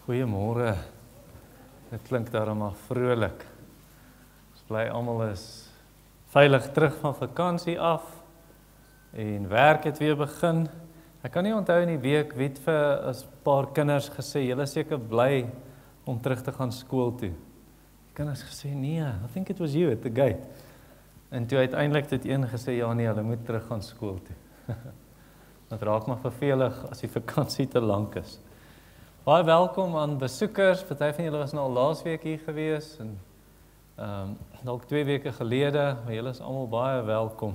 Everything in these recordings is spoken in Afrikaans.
Goeiemôre. Dit klink daarom maar vrolik. Ons bly almal is veilig terug van vakansie af en werk het weer begin. Ek kan nie onthou in die week wie het vir 'n paar kinders gesê, julle is seker bly om terug te gaan skool toe. Die kinders gesê, nee, I think it was you at the gate. En toe uiteindelik het een gesê, ja nee, hulle moet terug gaan skool toe. Dit raak maar vervelig as die vakansie te lank is. Baie welkom aan besoekers, party van julle was nou al laasweek hier gewees en dalk 2 weke gelede, maar julle is almal baie welkom.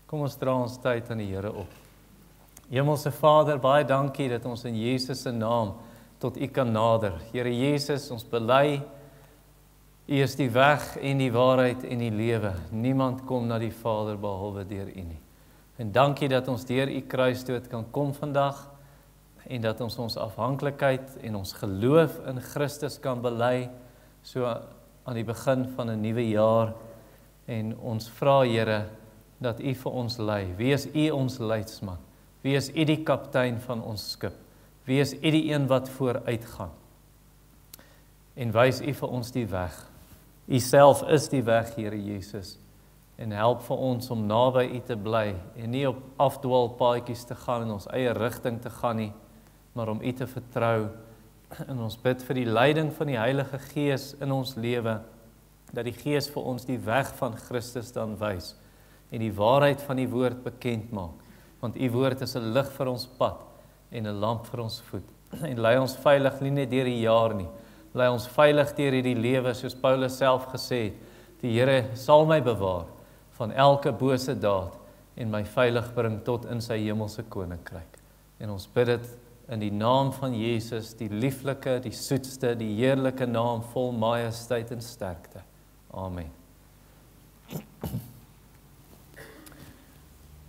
Kom ons dra ons tyd aan die Here op. Hemelse Vader, baie dankie dat ons in Jesus se naam tot U kan nader. Here Jesus, ons bely, U is die weg en die waarheid en die lewe. Niemand kom na die Vader behalwe deur U nie. En dankie dat ons deur U kruisdood kan kom vandag, en dat ons ons afhanklikheid en ons geloof in Christus kan bely, so aan die begin van 'n nuwe jaar, en ons vra Here, dat U vir ons lei. Wie is U ons leidsman? Wie is U die kaptein van ons skip? Wie is U die een wat vooruit gaan? En wys U vir ons die weg. U self is die weg, Here Jesus, en help vir ons om naby U te bly, en nie op afdwaalpaadjies te gaan, in ons eie rigting te gaan nie, maar om U te vertrou, en ons bid vir die leiding van die Heilige Gees in ons lewe, dat die Gees vir ons die weg van Christus dan wys, en die waarheid van die woord bekend maak, want U woord is 'n lig vir ons pad, en 'n lamp vir ons voet, en lei ons veilig nie net deur die jaar nie, lei ons veilig deur hierdie lewe, soos Paulus self gesê het, die Here sal my bewaar, van elke bose daad, en my veilig bring tot in sy hemelse koninkryk, en ons bid dit in die naam van Jesus, die lieflike, die soetste, die heerlike naam vol majesteit en sterkte. Amen.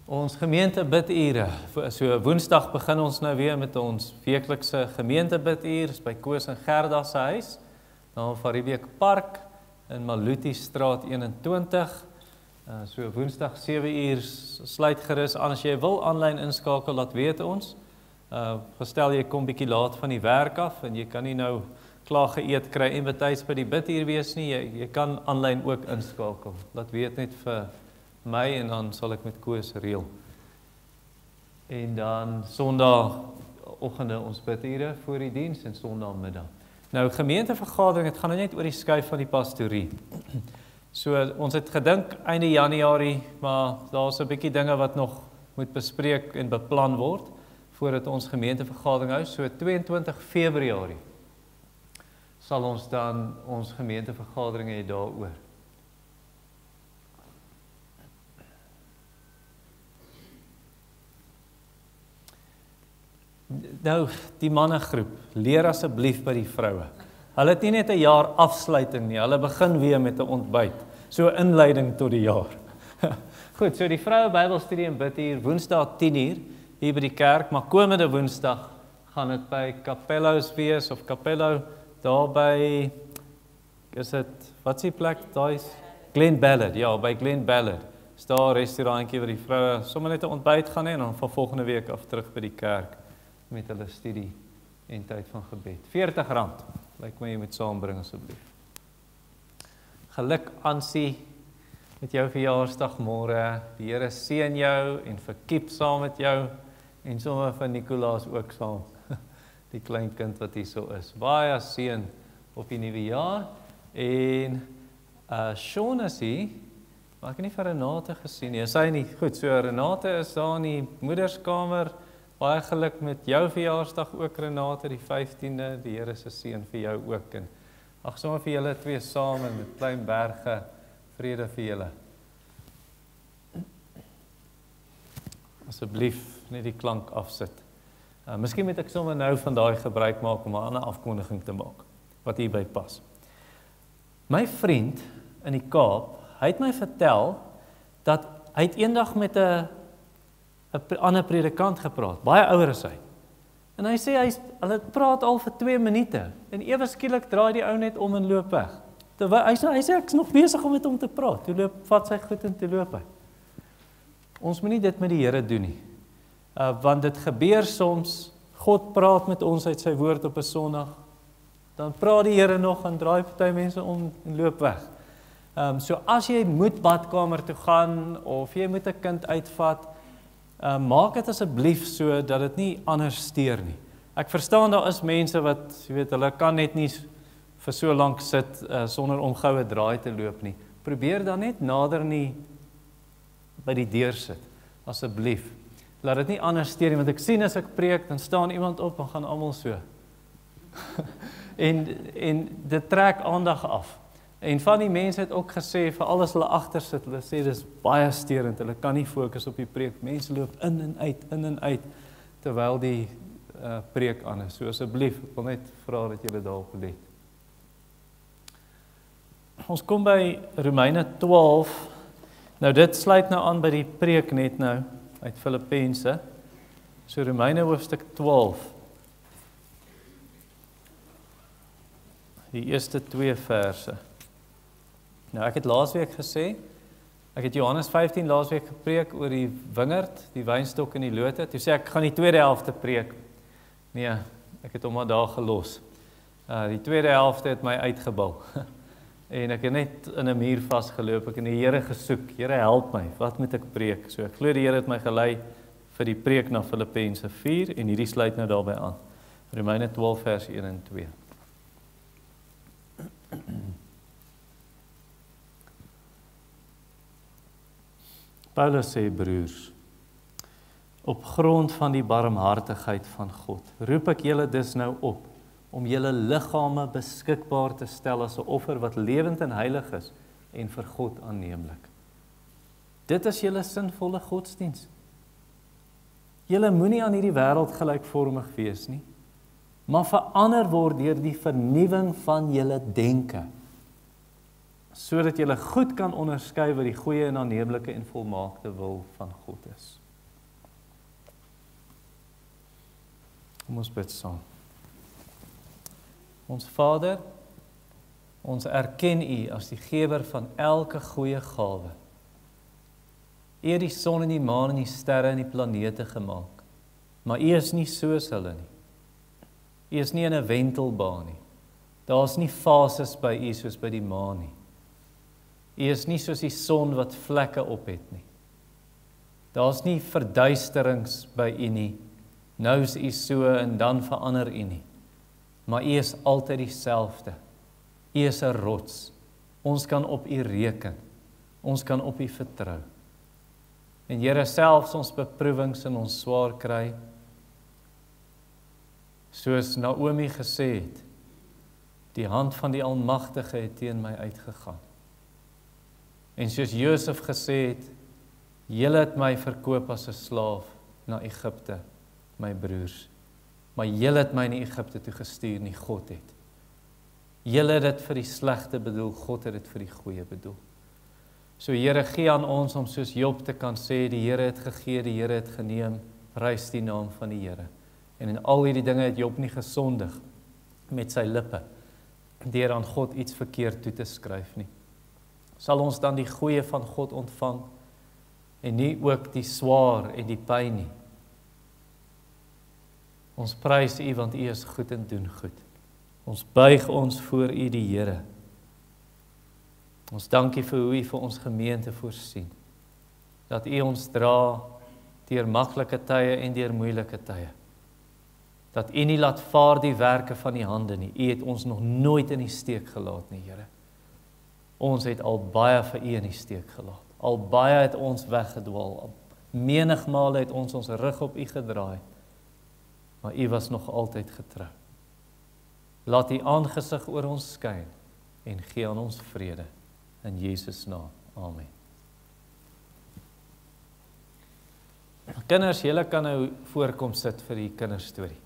Ons gemeentebidure, so Woensdag begin ons nou weer met ons weeklikse gemeentebidure, by Koos en Gerda se huis, dan van Riebeek Park, in Maluti straat 21, so Woensdag 7 sluit gerus aan, as jy wil aanlyn inskakel, laat weet ons, gestel jy kom bietjie laat van die werk af en jy kan nie nou klaar geëet kry en betyds by die bidhuur wees nie, jy kan aanlyn ook inskakel. Laat weet net vir my en dan sal ek met Koos reël. En dan Sondagoggende ons bidhure voor die diens en Sondagmiddag. Nou gemeentevergadering, het gaan nou net oor die skuif van die pastorie. So ons het gedink einde Januarie, maar daar's 'n bietjie dinge wat nog moet bespreek en beplan word voordat ons gemeentevergadering hou, so 22 Februarie sal ons dan ons gemeentevergadering hê daaroor. Nou, die mannegroep, leer asseblief by die vroue. Hulle het nie net 'n jaar afsluiting nie, hulle begin weer met 'n ontbyt, so inleiding tot die jaar. Goed, so die vroue Bybelstudie en bidhuur, Woensdag 10:00, hier by die kerk, maar komende Woensdag gaan dit by Capello's wees, of Capello, daar by, is dit, wat is die plek, daar is? Glen Ballard, ja, by Glen Ballard, is daar 'n restaurantjie waar die vroue sommer net 'n ontbyt gaan hê, en dan van volgende week af terug by die kerk, met hulle studie en tyd van gebed. R40, lyk my jy moet saambring asseblief. Geluk Ansie, met jou verjaarsdag môre, die Here seën jou en verkiep saam met jou, en sommer van Nicolaas ook saam, die klein kind wat hier so is. Baie seën op die nuwe jaar, en Sean is hier, maar ek het nie vir Renate gesien nie, is hy nie? Goed, so Renate is daar in die moederskamer, baie geluk met jou verjaarsdag ook Renate, die 15de, die Here se seën vir jou ook, en ag sommer vir julle twee saam in met klein berge, vrede vir julle. Asseblief net die klank afsit. Miskien moet ek sommer nou van daai gebruik maak om 'n ander afkondiging te maak, wat hierby pas. My vriend in die Kaap, hy het my vertel, dat hy het eendag met 'n ander predikant gepraat, baie ouer as hy. En hy sê, hulle praat al vir 2 minute, en ewe skielik draai die ou net om en loop weg. Terwyl hy sê, ek is nog besig om met hom te praat, toe vat sy goed en toe loop hy. Ons moet nie dit met die Here doen nie, want dit gebeur soms, God praat met ons uit sy woord op 'n Sondag, dan praat die Here nog en draai party mense om en loop weg. So as jy moet badkamer toe gaan of jy moet 'n kind uitvat, maak dit asseblief so dat dit nie anders steur nie. Ek verstaan daar is mense wat, jy weet, hulle kan net nie vir so lank sit sonder om goue draai te loop nie. Probeer dan net nader nie by die deur sit, asseblief. Laat dit nie anders steur nie, want ek sien as ek preek, dan staan iemand op en gaan almal so. en dit trek aandag af. En van die mense het ook gesê, veral as hulle agter sit, hulle sê dis baie steurend, hulle kan nie fokus op die preek. Mense loop in en uit, terwyl die preek aan is. So asseblief, ek wil net vra dat julle daarop let. Ons kom by Romeine 12. Nou dit sluit nou aan by die preek net nou uit Filippense. So Romeine hoofstuk 12. Die eerste 2 verse. Nou ek het laasweek gesê, ek het Johannes 15 laasweek gepreek oor die wingerd, die wynstok en die lote. Toe sê ek gaan die tweede helfte preek. Nee, ek het hom maar daar gelos. Die tweede helfte het my uitgebou. En ek het net in 'n muur vasgeloop. Ek het die Here gesoek. Here, help my. Wat moet ek preek? So ek glo die Here het my gelei vir die preek na Filippense 4 en hierdie sluit nou daarbey aan. Romeine 12 vers 1 en 2. Paulus sê, broers, op grond van die barmhartigheid van God, roep ek julle dus nou op, om julle liggame beskikbaar te stel as 'n offer wat lewend en heilig is en vir God aanneemlik. Dit is julle sinvolle godsdiens. Julle moenie aan hierdie wêreld gelykvormig wees nie, maar verander word deur die vernuwing van julle denke, sodat julle goed kan onderskei wat die goeie en aanneemlike en volmaakte wil van God is. Kom ons bid saam. Ons Vader, ons erken U as die gewer van elke goeie gawe. U het die son en die maan en die sterre en die planete gemaak, maar U is nie soos hulle nie. U is nie in 'n wentelbaan nie. Daar's nie fases by U soos by die maan nie. U is nie soos die son wat vlekke op het nie. Daar's nie verduisterings by U nie. Nou is U so en dan verander U nie. Maar U is altyd dieselfde. U is 'n rots. Ons kan op U reken. Ons kan op U vertrou. En Here, selfs ons beproewings en ons swaar kry, soos Naomi gesê het, die hand van die Almagtige het teen my uitgegaan. En soos Josef gesê het, julle het my verkoop as 'n slaaf na Egipte, my broers. Maar julle het my in Egipte toe gestuur, nie God het. Julle het dit vir die slegte bedoel, God het dit vir die goeie bedoel. So Here, gee aan ons om soos Job te kan sê, die Here het gegee, die Here het geneem, prys die naam van die Here. En in al hierdie dinge het Job nie gesondig met sy lippe, deur aan God iets verkeerd toe te skryf nie. Sal ons dan die goeie van God ontvang, en nie ook die swaar en die pyn nie. Ons prys U, want U is goed en doen goed. Ons buig ons voor U, die Here. Ons dankie vir hoe U vir ons gemeente voorsien. Dat U ons dra deur maklike tye en deur moeilike tye. Dat U nie laat vaar die werke van die hande nie. U het ons nog nooit in die steek gelaat nie, Here. Ons het al baie vir U in die steek gelaat. Al baie het ons weggedwaal. Menigmale het ons rug op U gedraai. Maar U was nog altyd getrou. Laat U aangesig oor ons skyn en gee aan ons vrede. In Jesus naam. Amen. Kinders, julle kan nou voorkom sit vir die kinderstorie.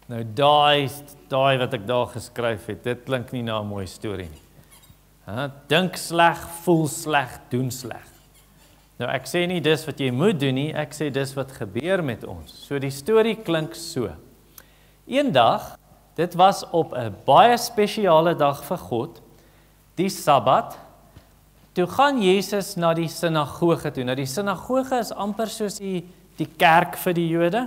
Nou daai wat ek daar geskryf het, dit klink nie na 'n mooi storie nie. Dink sleg, voel sleg, doen sleg. Nou ek sê nie dis wat jy moet doen nie, ek sê dis wat gebeur met ons. So die storie klink so. Eendag, dit was op 'n baie spesiale dag vir God, die Sabbat, toe gaan Jesus na die sinagoge toe. Nou die sinagoge is amper soos die kerk vir die Jode.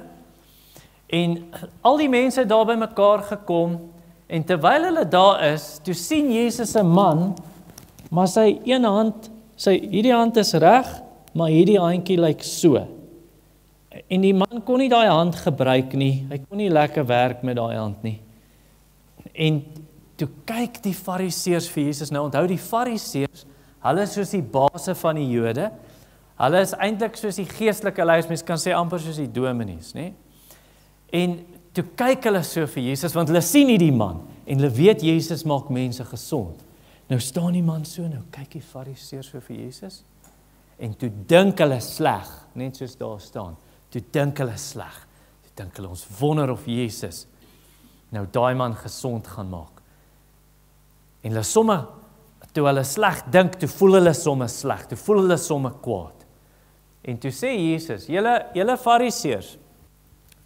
En al die mense daar by mekaar gekom, en terwyl hulle daar is, toe sien Jesus 'n man, maar sy een hand, hierdie hand is reg, maar hierdie handjie lyk so. En die man kon nie daai hand gebruik nie, hy kon nie lekker werk met daai hand nie. En toe kyk die fariseërs vir Jesus, nou onthou die fariseërs, hulle is soos die base van die Jode, hulle is eintlik soos die geestelike leiers, mens kan sê amper soos die dominees, né? En toe kyk hulle so vir Jesus, want hulle sien nie die man, en hulle weet Jesus maak mense gesond. Nou staan die man so, nou kyk die fariseërs so vir Jesus, en toe dink hulle sleg, net soos daar staan, toe dink hulle sleg, toe dink hulle ons wonder of Jesus nou daai man gesond gaan maak. En hulle somme, toe hulle sleg dink, toe voel hulle somme sleg, toe voel hulle somme kwaad. En toe sê Jesus, julle fariseërs,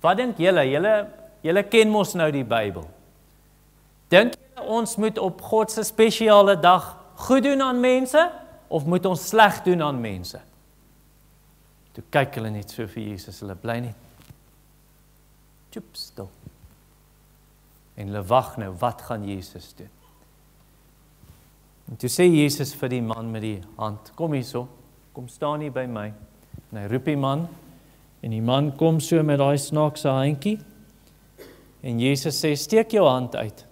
wat dink julle ken mos nou die Bybel. Dink julle ons moet op God se spesiale dag goed doen aan mense, of moet ons sleg doen aan mense? Toe kyk hulle net so vir Jesus, hulle bly net stil. En hulle wag nou, wat gaan Jesus doen? En toe sê Jesus vir die man met die hand, kom hierso, kom staan hier by my. En hy roep die man, en die man kom so met daai snaakse handjie, en Jesus sê, steek jou hand uit.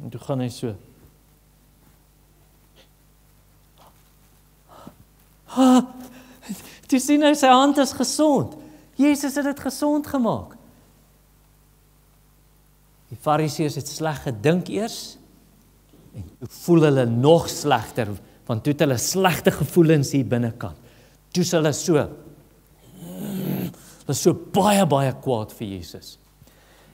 En toe gaan hy so. Toe sien hy, sy hand is gesond. Jesus het dit gesond gemaak. Die fariseërs het sleg gedink eers, en toe voel hulle nog slegter, want toe het hulle slegte gevoelens hier binnekant. Toe is hulle so baie kwaad vir Jesus.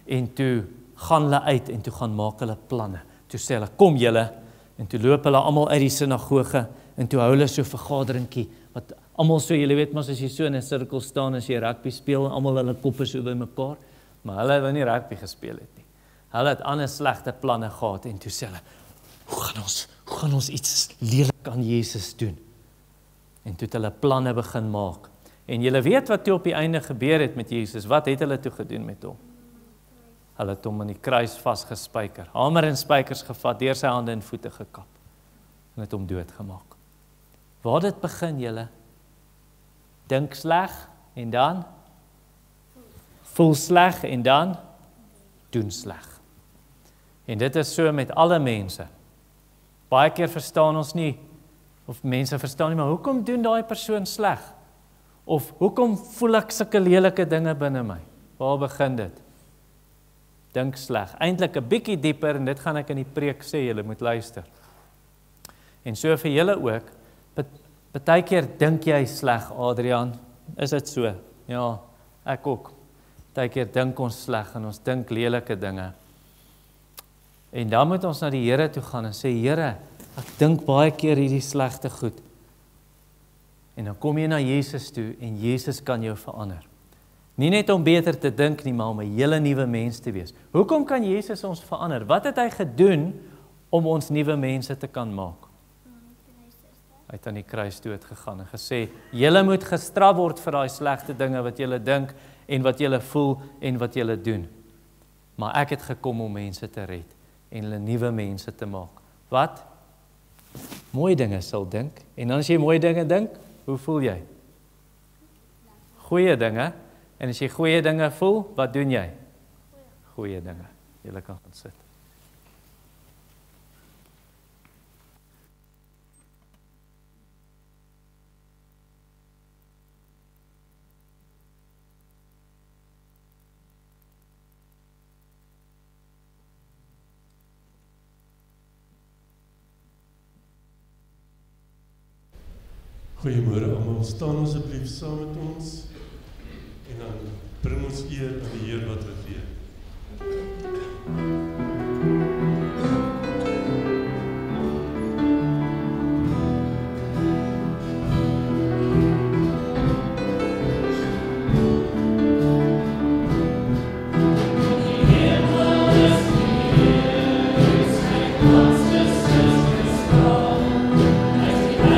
En toe gaan hulle uit, en toe gaan maak hulle planne. Toe sê hulle, kom julle, en toe loop hulle almal uit die sinagoge, en toe hou hulle so vergaderingkie, wat almal so, julle weet maar as jy so in 'n sirkel staan, as jy rugby speel, almal hulle koppe so by mekaar, maar hulle het nie rugby gespeel het nie. Hulle het ander slegte planne gehad, en toe sê hulle, hoe gaan ons iets lelik aan Jesus doen? En toe het hulle planne begin maak. En julle weet wat toe op die einde gebeur het met Jesus, wat het hulle toe gedoen met hom? Hulle het hom aan die kruis vasgespyker, hamer en spykers gevat, deur sy hande en voete gekap, en het hom doodgemaak. Waar dit begin julle? Dink sleg, en dan? Voel sleg, en dan? Doen sleg. En dit is so met alle mense. Baie keer verstaan ons nie, of mense verstaan nie, maar hoekom doen daai persoon sleg? Of hoekom voel ek sulke lelike dinge binne my? Waar begin dit? Dink sleg. Eintlik 'n bietjie dieper, en dit gaan ek in die preek sê, julle moet luister. En so vir julle ook, partykeer dink jy sleg, Adrian, is dit so? Ja, ek ook. Partykeer dink ons sleg, en ons dink lelike dinge. En dan moet ons na die Here toe gaan en sê, Here, ek dink baie keer hierdie slegte goed. En dan kom jy na Jesus toe, en Jesus kan jou verander. Nie net om beter te dink nie, maar om 'n hele nuwe mens te wees. Hoekom kan Jesus ons verander? Wat het hy gedoen om ons nuwe mense te kan maak? Hy het aan die kruis dood gegaan en gesê, julle moet gestraf word vir daai slegte dinge wat julle dink, en wat julle voel, en wat julle doen. Maar ek het gekom om mense te red, en hulle nuwe mense te maak. Wat? Mooi dinge sal dink, en as jy mooi dinge dink, hoe voel jy? Goeie dinge, en as jy goeie dinge voel, wat doen jy? Goeie dinge. Julle kan gaan sit. Goeiemôre almal, staan asseblief saam met ons en dan bring ons eer aan die Heer wat regeer. Let's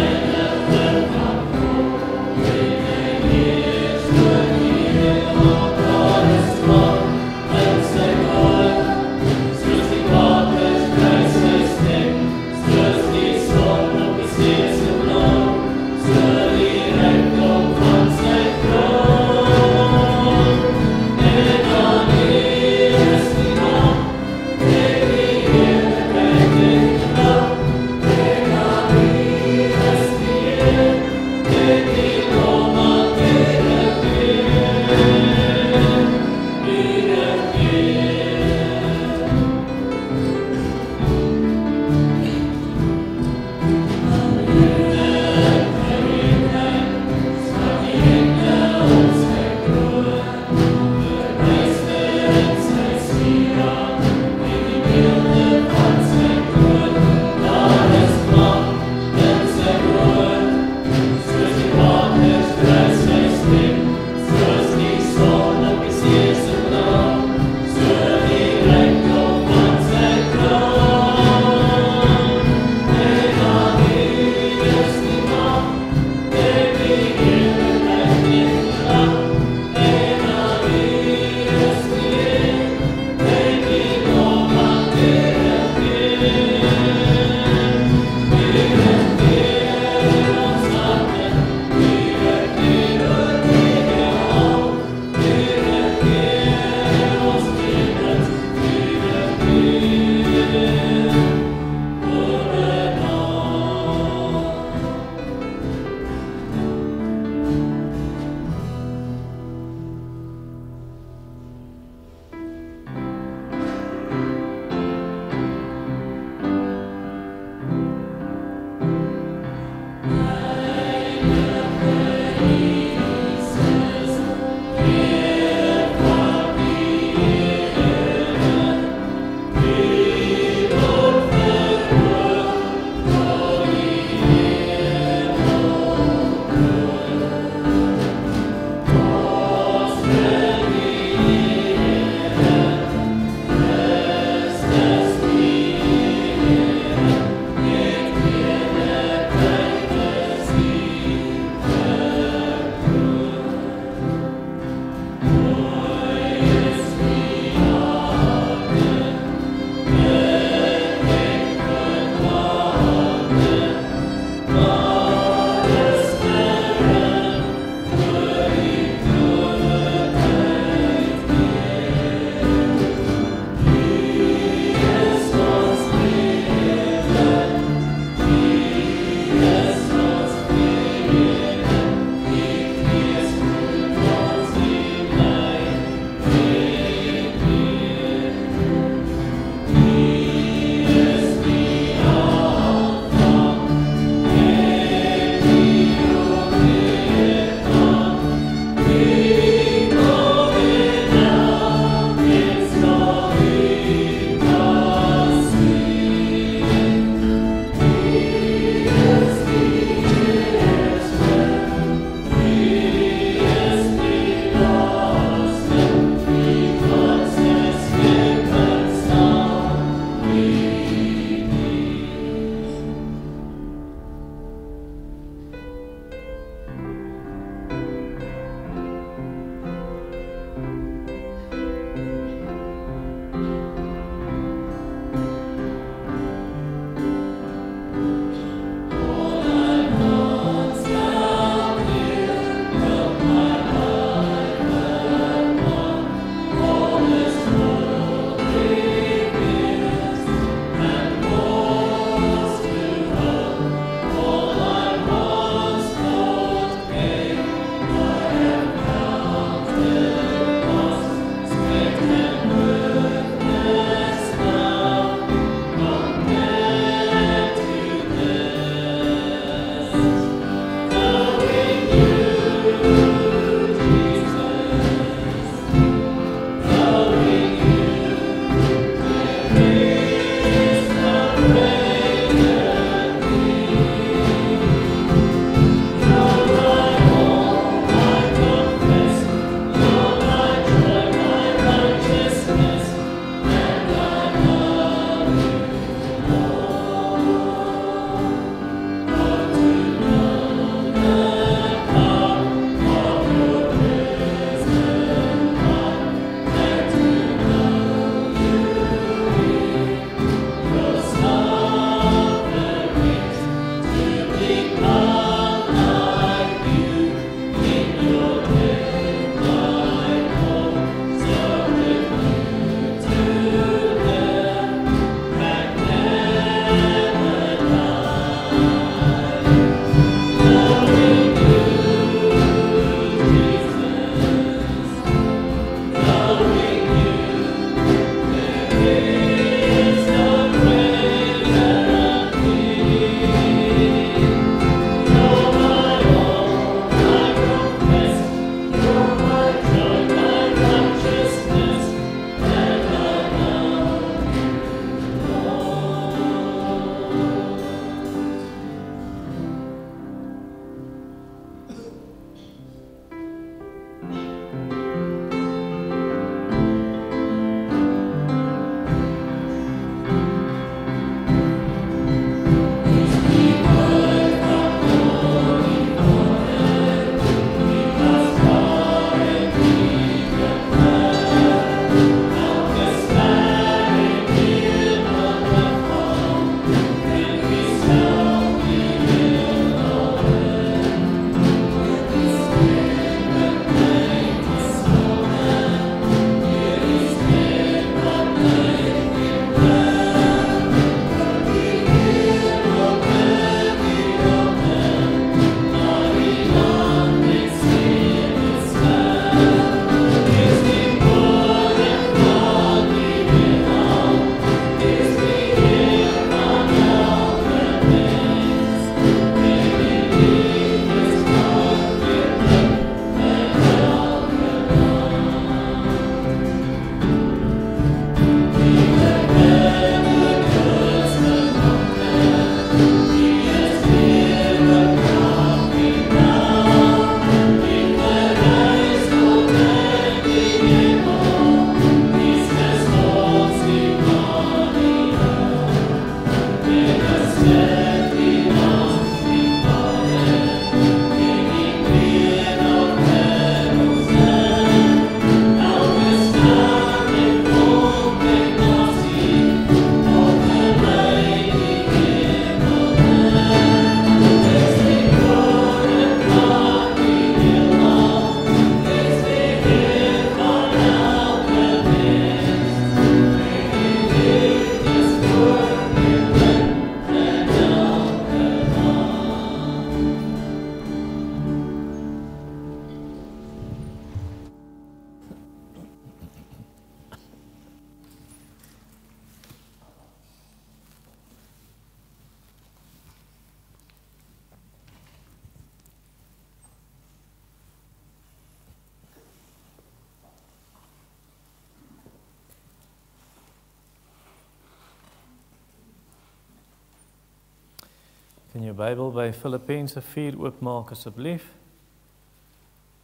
Kan jou Bybel by Filippense 4 oopmaak asseblief?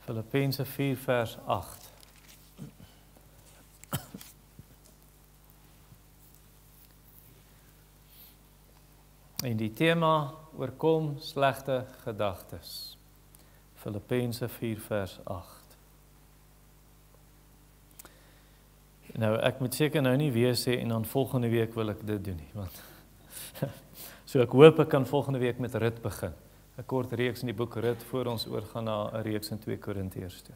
Filippense 4 vers 8. En die tema oorkom slegte gedagtes. Filippense 4 vers 8. Nou, ek moet seker nou nie weer sê en dan volgende week wil ek dit doen nie, want so ek hoop ek kan volgende week met Rut begin. 'n Kort reeks in die boek Rut voor ons oorgaan na 'n reeks in 2 Korintiërs toe.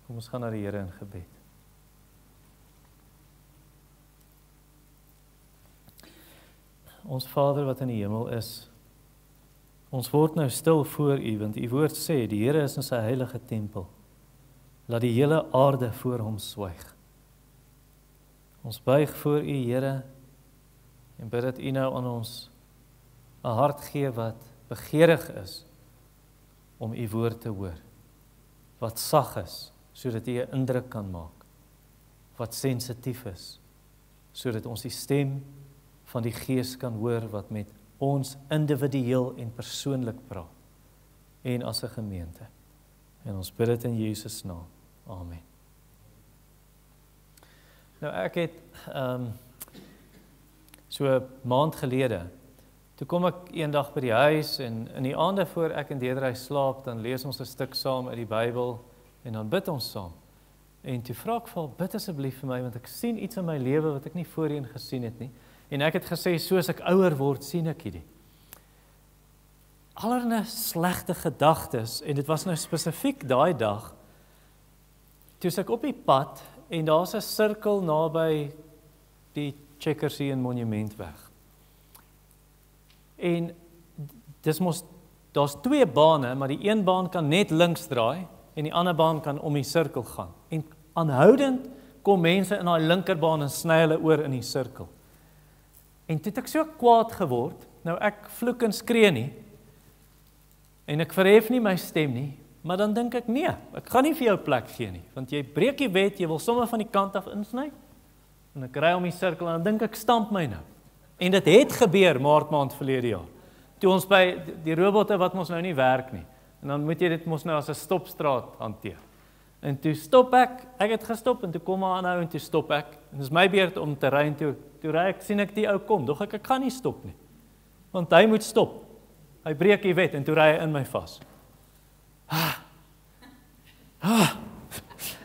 Kom ons gaan na die Here in gebed. Ons Vader wat in die hemel is, ons word nou stil voor U, want U woord sê, die Here is in sy heilige tempel. Laat die hele aarde voor hom swyg. Ons buig voor U, Here, en bid dat U nou aan ons 'n hart gee wat begeerig is om U woord te hoor. Wat sag is, sodat U 'n indruk kan maak. Wat sensitief is, sodat ons die stem van die Gees kan hoor wat met ons individueel en persoonlik praat. En as 'n gemeente. En ons bid dit in Jesus naam. Amen. Nou ek het so 'n maand gelede, toe kom ek eendag by die huis en in die aande voor ek en Deidre slaap, dan lees ons 'n stuk saam uit die Bybel en dan bid ons saam. En toe vra ek vir haar, bid asseblief vir my, want ek sien iets in my lewe wat ek nie voorheen gesien het nie. En ek het gesê, soos ek ouer word, sien ek hierdie. Allerlei slegte gedagtes, en dit was nou spesifiek daai dag, toe ek op die pad, en daar's 'n sirkel naby die Checkers hier in Monumentweg. En daar's 2 bane, maar die een baan kan net links draai, en die ander baan kan om die sirkel gaan. En aanhoudend kom mense in daai linkerbaan en sny hulle oor in die sirkel. En toe het ek so kwaad geword, nou ek vloek en skree nie, en ek verhef nie my stem nie, maar dan dink ek, nee, ek gaan nie vir jou plek gee nie, want jy breek die wet, jy wil sommer van die kant af insny, en ek ry om die sirkel, en dan dink ek, stamp my nou. En dit het gebeur, maart verlede jaar, toe ons by die robotte wat ons nou nie werk nie, en dan moet jy dit mos nou as 'n stopstraat hanteer. En toe stop ek het gestop, en toe kom haar aanhou, en toe stop ek, en dit is my beurt om te ry, en toe ry ek, sien ek die ou kom, dog ek gaan nie stop nie, want hy moet stop, hy breek die wet, en toe ry hy in my vas.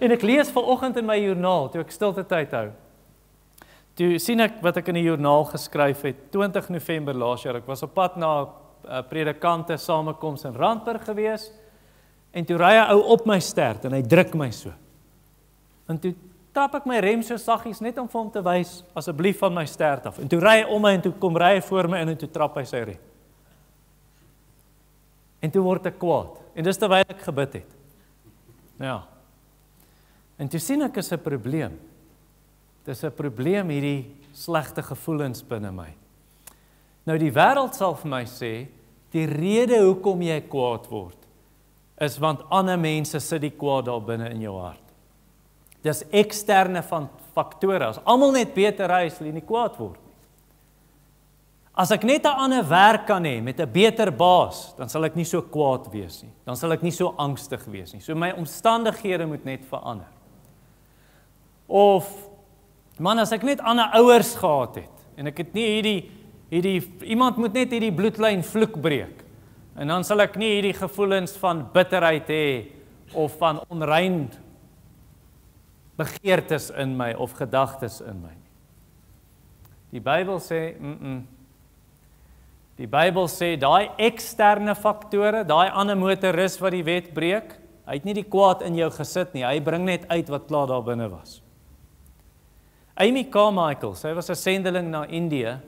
En ek lees vanoggend in my joernaal, toe ek stilte tyd hou, toe sien ek wat ek in die joernaal geskryf het, 20 November laas jaar, ek was op pad na predikante samekoms in Randburg gewees, en toe ry hy ou op my stert, en hy druk my so. En toe trap ek my rem so saggies, net om vir hom te wys, asseblief van my stert af. En toe ry hy om my, en toe kom ry hy voor my, en toe trap hy sy rem. En toe word ek kwaad, en dis terwyl ek gebid het. Ja. En toe sien ek is 'n probleem. Dis 'n probleem hierdie slegte gevoelens binne my. Nou die wêreld sal vir my sê, die rede hoekom jy kwaad word, is want ander mense sit die kwaad daar binne in jou hart. Dis eksterne faktore. As almal net beter ry, sal jy nie kwaad word nie. As ek net 'n ander werk kan hê met 'n beter baas, dan sal ek nie so kwaad wees nie. Dan sal ek nie so angstig wees nie. So my omstandighede moet net verander. Of man, as ek net ander ouers gehad het en ek het nie iemand moet net hierdie bloedlyn vloek breek. En dan sal ek nie hierdie gevoelens van bitterheid hê of van onrein begeertes in my of gedagtes in my. Die Bybel sê, Die Bybel sê, daai eksterne faktore, daai ander motoris wat die wet breek, hy het nie die kwaad in jou gesit nie, hy bring net uit wat klaar daar binne was. Amy Carmichael, sy was 'n sendeling na Indië,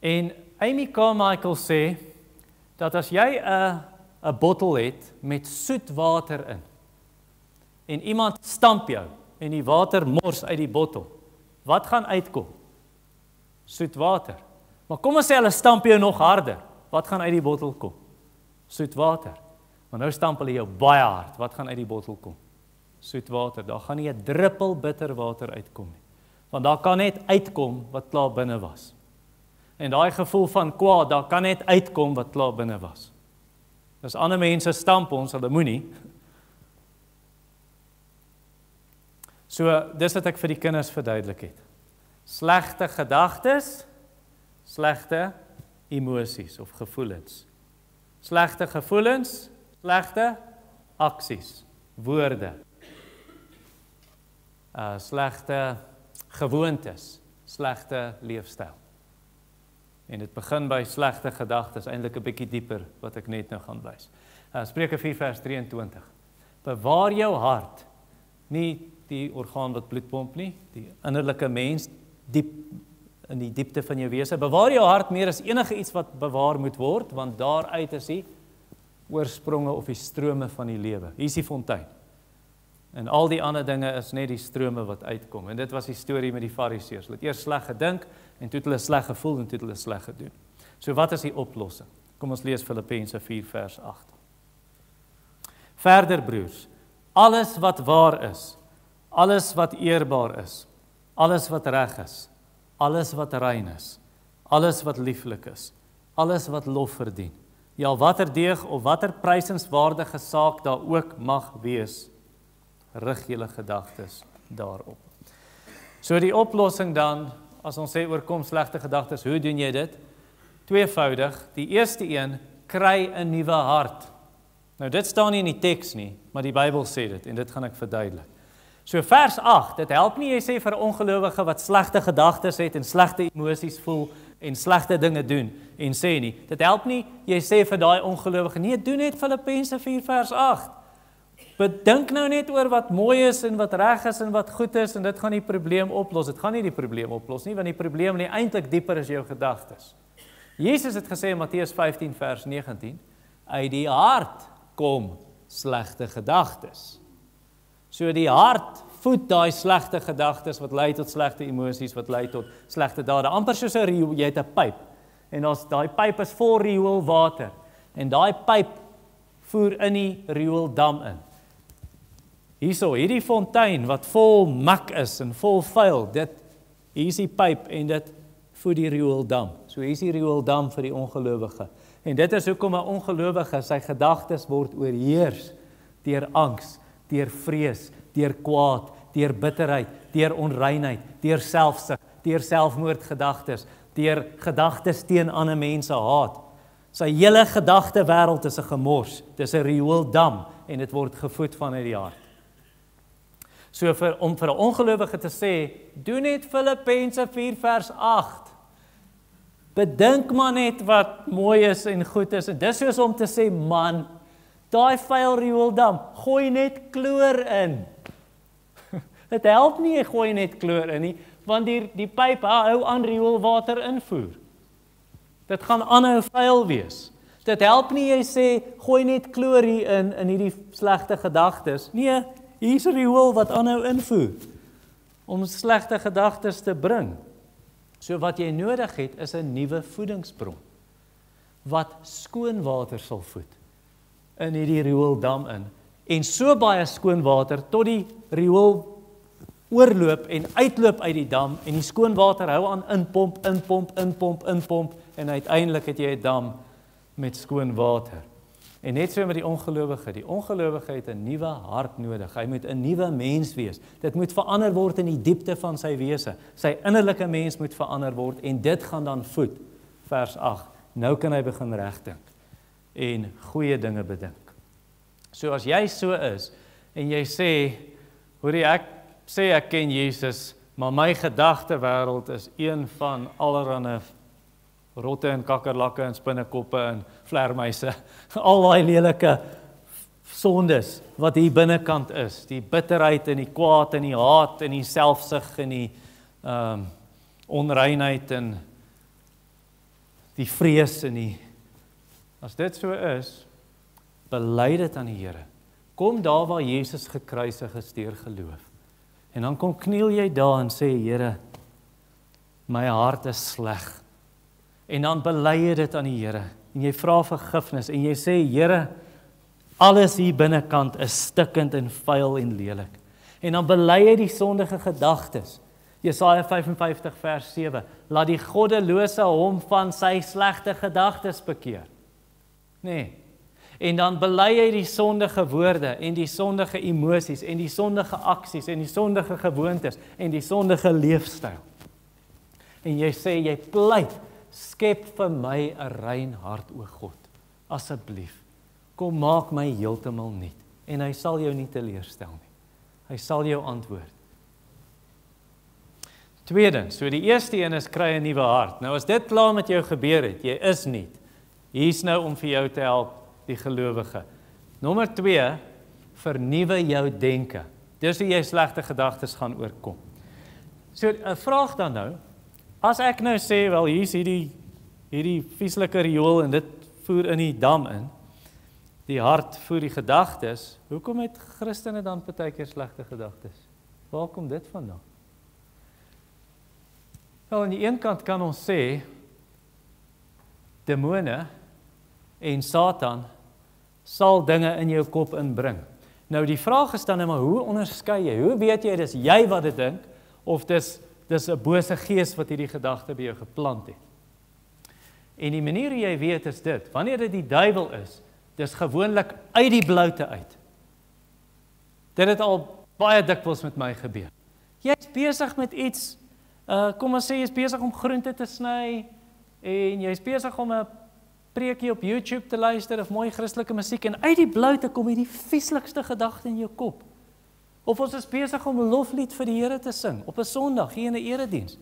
en Amy Carmichael sê, dat as jy 'n bottel het met soet water in, en iemand stamp jou, en die water mors uit die bottel, wat gaan uitkom? Soet water. Maar kom ons sê hulle stamp jou nog harder, wat gaan uit die bottel kom? Soet water. Maar nou stamp hulle jou baie hard, wat gaan uit die bottel kom? Soet water. Daar gaan nie 'n druppel bitter water uitkom nie, want daar kan net uitkom wat klaar binne was. En daai gevoel van kwaad, daar kan net uitkom wat klaar binne was. As ander mense stamp ons, hulle moenie. So, dis wat ek vir die kinders verduidelik het. Slegte gedagtes, slegte emosies of gevoelens. Slegte gevoelens, slegte aksies, woorde. Slegte gewoontes, slegte leefstyl. En dit begin by slegte gedagtes, eintlik 'n bietjie dieper wat ek net nou gaan wys. Spreuke 4 vers 23. Bewaar jou hart, nie die orgaan wat bloed pomp nie, die innerlike mens diep in die diepte van jou wese. Bewaar jou hart meer as enige iets wat bewaar moet word, want daaruit is die oorspronge of die strome van die lewe. Hier is die fontein. En al die ander dinge is net die strome wat uitkom. En dit was die storie met die fariseërs. Hulle het eers sleg gedink, en toe het hulle sleg gevoel, en toe het hulle sleg gedoen. So wat is die oplossing? Kom ons lees Filippense 4 vers 8. Verder broers, alles wat waar is, alles wat eerbaar is, alles wat reg is, alles wat rein is, alles wat lieflik is, alles wat lof verdien, ja watter deeg of watter prysenswaardige saak daar ook mag wees, rig julle gedagtes daarop. So die oplossing dan, as ons sê oorkom slegte gedagtes, hoe doen jy dit? Tweevoudig, die eerste een, kry 'n nuwe hart. Nou dit staan nie in die teks nie, maar die Bybel sê dit, en dit gaan ek verduidelik. So vers 8, dit help nie jy sê vir 'n ongelowige wat slegte gedagtes het en slegte emosies voel en slegte dinge doen en sê nie. Dit help nie jy sê vir daai ongelowige, nee, doen net Filippense 4 vers 8. Bedink nou net oor wat mooi is en wat reg is en wat goed is en dit gaan die probleem oplos. Dit gaan nie die probleem oplos nie, want die probleem lê eintlik dieper as jou gedagtes. Jesus het gesê in Matteus 15 vers 19, uit die hart kom slegte gedagtes. So die hart voed daai slegte gedagtes wat lei tot slegte emosies, wat lei tot slegte dade. Amper soos 'n riool, jy het 'n pyp. En daai pyp is vol rioolwater. En daai pyp voer in die riool-dam in. Hierdie fontein wat vol mak is en vol vuil, hier is die pyp en dit voed die riool-dam. So hier is die riool-dam vir die ongelowige. En dit is hoekom 'n ongelowige sy gedagtes word oorheers deur angs, deur vrees, deur kwaad, deur bitterheid, deur onreinheid, deur selfsug, deur selfmoordgedagtes, deur gedagtes teen ander mense haat. Sy hele gedagtewêreld is 'n gemors, dis 'n riool-dam en dit word gevoed vanuit die hart. So om vir 'n ongelowige te sê, doen net Filippense 4 vers 8. Bedink maar net wat mooi is en goed is. En dis soos om te sê, man, daai vuil riool-dam, gooi net kloor in. Dit help nie jy gooi net kloor in nie, want die pyp hou aan rioolwater invoer. Dit gaan aanhou vuil wees. Dit help nie jy sê, gooi net kloor hier in hierdie slegte gedagtes. Nee, hier's riool wat aanhou invoer, om slegte gedagtes te bring. So wat jy nodig het, is 'n nuwe voedingsbron, wat skoon water sal voed, in hierdie riool-dam in, en so baie skoon water, tot die riool oorloop en uitloop uit die dam, en die skoon water hou aan inpomp, en uiteindelik het jy 'n dam met skoon water. En net so met die ongelowige het 'n nuwe hart nodig, hy moet 'n nuwe mens wees, dit moet verander word in die diepte van sy wese, sy innerlike mens moet verander word, en dit gaan dan voed, vers 8, nou kan hy begin regdink, en goeie dinge bedink. So as jy so is, en jy sê, hoorie ek sê ek ken Jesus, maar my gedagtewêreld is een van allerlei rotte en kakkerlakke en spinnekoppe en vlermuise, al daai lelike sondes wat hier binnekant is, die bitterheid en die kwaad en die haat en die selfsug en die onreinheid en die vrees en die, as dit so is, bely dit aan die Here. Kom daar waar Jesus gekruisig is deur geloof. En dan kom kniel jy daar en sê, Here, my hart is sleg. En dan bely jy dit aan die Here, en jy vra vergifnis, en jy sê, Here, alles hier binnekant is stikkend en vuil en lelik. En dan bely jy die sondige gedagtes, Jesaja 55 vers 7, laat die goddelose hom van sy slegte gedagtes bekeer. Nee. En dan bely hy die sondige woorde en die sondige emosies en die sondige aksies en die sondige gewoontes en die sondige leefstyl. En jy sê, jy pleit, skep vir my 'n rein hart, o God, asseblief, kom maak my heeltemal nuut. En hy sal jou nie teleurstel nie. Hy sal jou antwoord. Tweedens, so die eerste een is, kry 'n nuwe hart. Nou as dit klaar met jou gebeur het, jy is nuut. Hier's nou om vir jou te help, die gelowige. Nommer 2, vernuwe jou denke. Dis hoe jy slegte gedagtes gaan oorkom. So 'n vraag dan nou, as ek nou sê, wel hier's hierdie vieslike riool en dit voer in die dam in, die hart voer die gedagtes, hoekom het Christene dan partykeer slegte gedagtes? Waar kom dit vandaan? Wel, aan die een kant kan ons sê, demone en Satan sal dinge in jou kop inbring. Nou die vraag is dan maar, hoe onderskei jy? Hoe weet jy, dis jy wat dit dink, of dis 'n bose gees wat hierdie gedagte by jou geplant het? En die manier hoe jy weet is dit, wanneer dit die duiwel is, dis gewoonlik uit die bloute uit. Dit het al baie dikwels met my gebeur. Jy is besig met iets, kom ons sê jy is besig om groente te sny, en jy is besig om 'n preekie op YouTube te luister, of mooi Christelike musiek, en uit die bloute kom hierdie vieslikste gedagte in jou kop. Of ons is besig om 'n loflied vir die Here te sing, op 'n Sondag, hier in 'n erediens.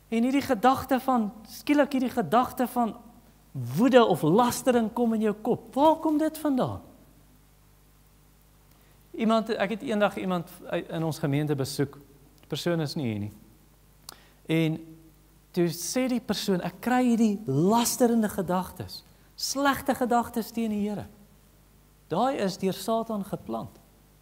En hierdie gedagte van, skielik hierdie gedagte van woede of lastering kom in jou kop. Waar kom dit vandaan? Ek het eendag iemand in ons gemeente besoek, die persoon is nie hier nie. En toe sê die persoon, ek kry hierdie lasterende gedagtes, slegte gedagtes teen die Here. Daai is deur Satan geplant.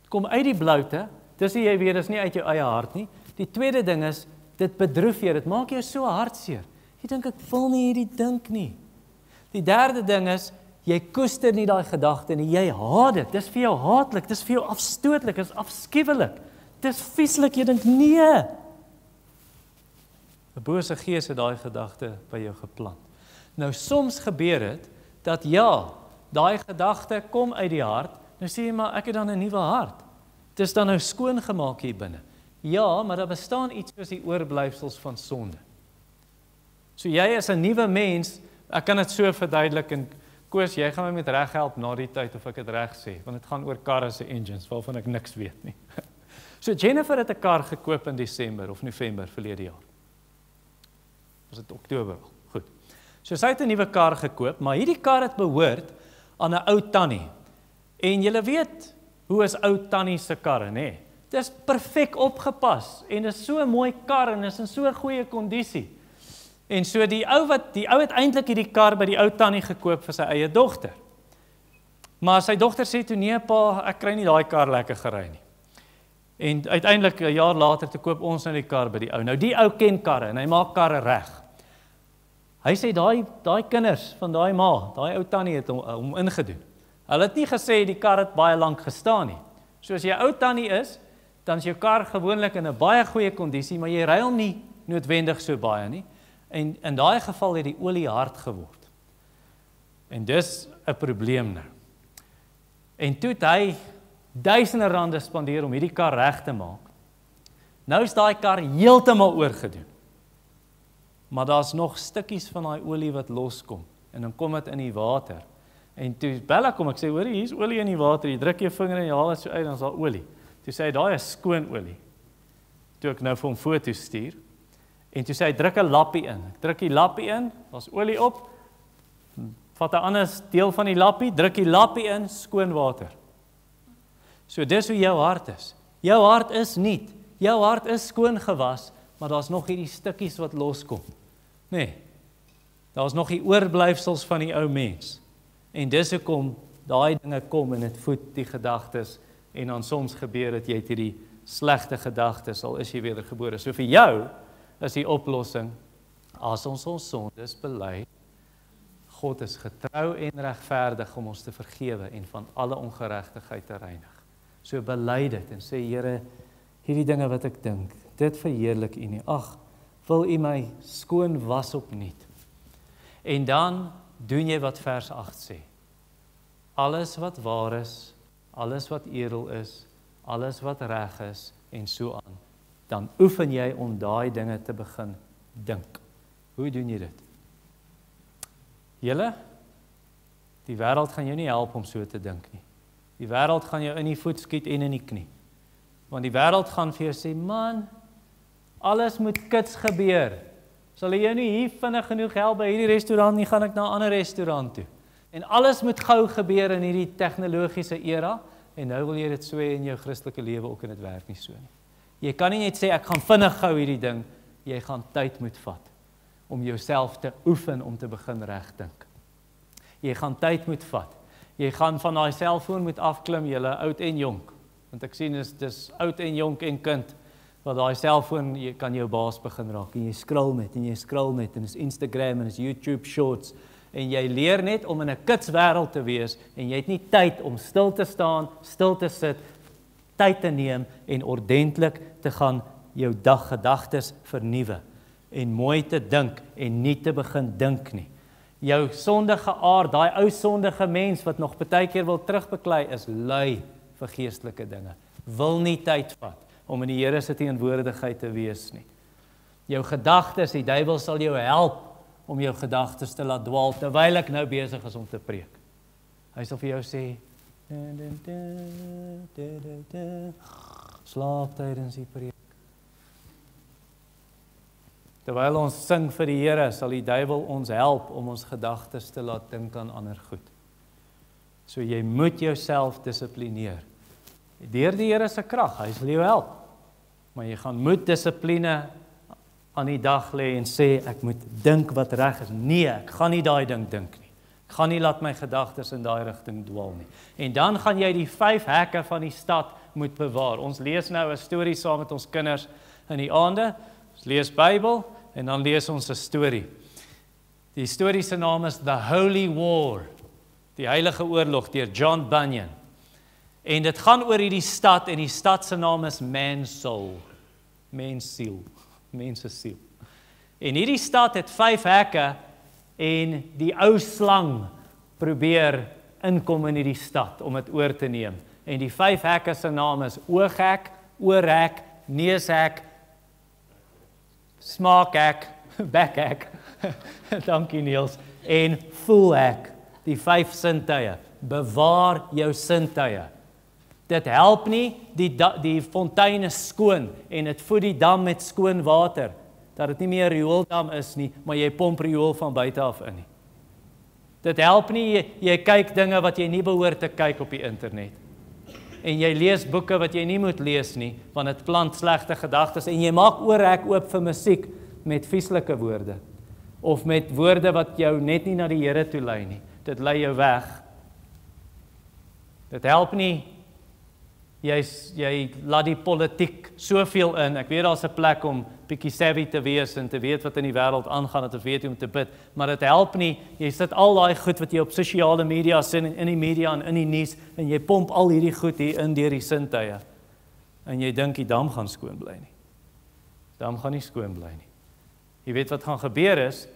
Kom uit die bloute, dis jy weet, dis nie uit jou eie hart nie. Die tweede ding is, dit bedroef jou, dit maak jou so hartseer. Jy dink, ek wil nie hierdie dink nie. Die derde ding is, jy koester nie daai gedagte nie, jy haat dit, dis vir jou haatlik, dis vir jou afstootlik, dis afskuwelik, dis vieslik, jy dink, nee. 'n bose gees het daai gedagte by jou geplant. Nou soms gebeur dit, dat ja, daai gedagte kom uit die hart, nou sê jy maar, ek het dan 'n nuwe hart. Dit is dan nou skoon gemaak hier binne. Ja, maar daar bestaan iets soos die oorblyfsels van sonde. So jy is 'n nuwe mens, ek kan dit so verduidelik, en Koos, jy gaan my met reg help na die tyd, of ek dit reg sê, want dit gaan oor karre se engines, waarvan ek niks weet nie. So Jennifer het 'n kar gekoop in Desember of November verlede jaar. Was dit Oktober al? Goed. So sy het 'n nuwe kar gekoop, maar hierdie kar het behoort aan 'n ou tannie. En julle weet, hoe is ou tannie se karre, nê? Dit is perfek opgepas, en dit is so 'n mooi kar, en is in so 'n goeie kondisie. En so die ou het eintlik hierdie kar by die ou tannie gekoop vir sy eie dogter. Maar sy dogter sê toe, nee pa, ek kry nie daai kar lekker gery nie. En uiteindelik 'n jaar later te koop ons nou die kar by die ou. Nou die ou ken karre en hy maak karre reg. Hy sê daai kinders van daai ma, daai ou tannie het hom ingedoen. Hulle het nie gesê die kar het baie lank gestaan nie. So as jy ou tannie is, dan is jou kar gewoonlik in 'n baie goeie kondisie, maar jy ry hom nie noodwendig so baie nie. En in daai geval het die olie hard geword. En dis 'n probleem nou. En toe het hy duisende rande spandeer om hierdie kar reg te maak. Nou is daai kar heeltemal oorgedoen. Maar daar's nog stukkies van daai olie wat loskom. En dan kom dit in die water. En toe bel ek hom, ek sê, hoor, hier's olie in die water, jy druk jou vinger en jy haal dit so uit, dan is daar olie. Toe sê hy, daai is skoon olie. Toe ek nou vir hom foto's stuur. En toe sê hy, druk 'n lappie in. Ek druk die lappie in, daar's olie op, vat 'n ander deel van die lappie, druk die lappie in, skoon water. So dis hoe jou hart is. Jou hart is nuut, jou hart is skoon gewas, maar daar's nog hierdie stukkies wat loskom. Nee, daar's nog die oorblyfsels van die ou mens. En dis hoekom daai dinge kom en dit voed die gedagtes, en dan soms gebeur dat jy het hierdie slegte gedagtes, al is jy wedergebore. So vir jou is die oplossing, as ons sondes bely, God is getrou en regverdig om ons te vergewe en van alle ongeregtigheid te reinig. So bely dit en sê, Here, hierdie dinge wat ek dink, dit verheerlik U nie. Ag, wil U my skoon was opnuut. En dan doen jy wat vers 8 sê. Alles wat waar is, alles wat edel is, alles wat reg is en so aan. Dan oefen jy om daai dinge te begin dink. Hoe doen jy dit? Julle, die wêreld gaan jou nie help om so te dink nie. Die wêreld gaan jou in die voet skiet en in die knie. Want die wêreld gaan vir jou sê, man, alles moet kits gebeur. Sal jy nie hier vinnig genoeg help by hierdie restaurant nie, gaan ek na 'n ander restaurant toe. En alles moet gou gebeur in hierdie tegnologiese era, en nou wil jy dit so in jou Christelike lewe ook, en dit werk nie so nie. Jy kan nie net sê, ek gaan vinnig gou hierdie ding, jy gaan tyd moet vat, om jouself te oefen om te begin regdink. Jy gaan tyd moet vat. Jy gaan van daai selfoon moet afklim, julle oud en jonk. Want ek sien dis oud en jonk en kind, wat daai selfoon, jy kan jou baas begin raak, en jy scroll met, en is Instagram, en is YouTube Shorts, en jy leer net om in 'n kitswêreld te wees, en jy het nie tyd om stil te staan, stil te sit, tyd te neem, en ordentlik te gaan jou gedagtes vernuwe, en mooi te dink, en nie te begin dink nie. Jou sondige aard, daai ou sondige mens, wat nog baie keer wil terugbeklei, is lui vir geestelike dinge, wil nie tyd vat, om in die Here se teenwoordigheid te wees nie. Jou gedagtes, die duiwel sal jou help om jou gedagtes te laat dwaal, terwyl ek nou besig is om te preek. Hy sal vir jou sê, slaap tydens die preek. Terwyl ons sing vir die Here, sal die duiwel ons help om ons gedagtes te laat dink aan ander goed. So jy moet jouself dissiplineer. Deur die Here se krag, hy sal jou help. Maar jy gaan moet dissipline aan die dag lê en sê, ek moet dink wat reg is. Nee, ek gaan nie daai ding dink nie. Ek gaan nie laat my gedagtes in daai rigting dwaal nie. En dan gaan jy die 5 hekke van die stad moet bewaar. Ons lees nou 'n storie saam met ons kinders in die aande. Ons lees Bybel en dan lees ons 'n storie. Die storie se naam is The Holy War, die heilige oorlog deur John Bunyan. En dit gaan oor hierdie stad, en die stad se naam is Man's Soul. Mensiel, mense siel. En hierdie stad het 5 hekke, en die ou slang probeer inkom in hierdie stad om dit oor te neem. En die 5 hekke se naam is ooghek, oorhek, neushek, smaakhek, bekhek, dankie Niels, en voelhek, die 5 sintuie. Bewaar jou sintuie. Dit help nie, die fontein is skoon, en dit voed die dam met skoon water, dat dit nie meer 'n riool is nie, maar jy pomp riool van buite af in nie. Dit help nie, jy kyk dinge wat jy nie behoort te kyk op die internet. En jy lees boeke wat jy nie moet lees nie, want dit plant slegte gedagtes, en jy maak oorhek oop vir musiek met vieslike woorde, of met woorde wat jou net nie na die Here toe lei nie. Dit lei jou weg. Dit help nie, jy laat die politiek soveel in. Ek weet daar's 'n plek om bietjie savvy te wees en te weet wat in die wêreld aangaan, en te weet hoe om te bid, maar dit help nie. Jy sit al daai goed wat jy op sosiale media sien, en in die media en in die nuus, en jy pomp al hierdie goed hier in deur die sintuie, en jy dink die dam gaan skoon bly nie. Dam gaan nie skoon bly nie. Jy weet wat gaan gebeur is,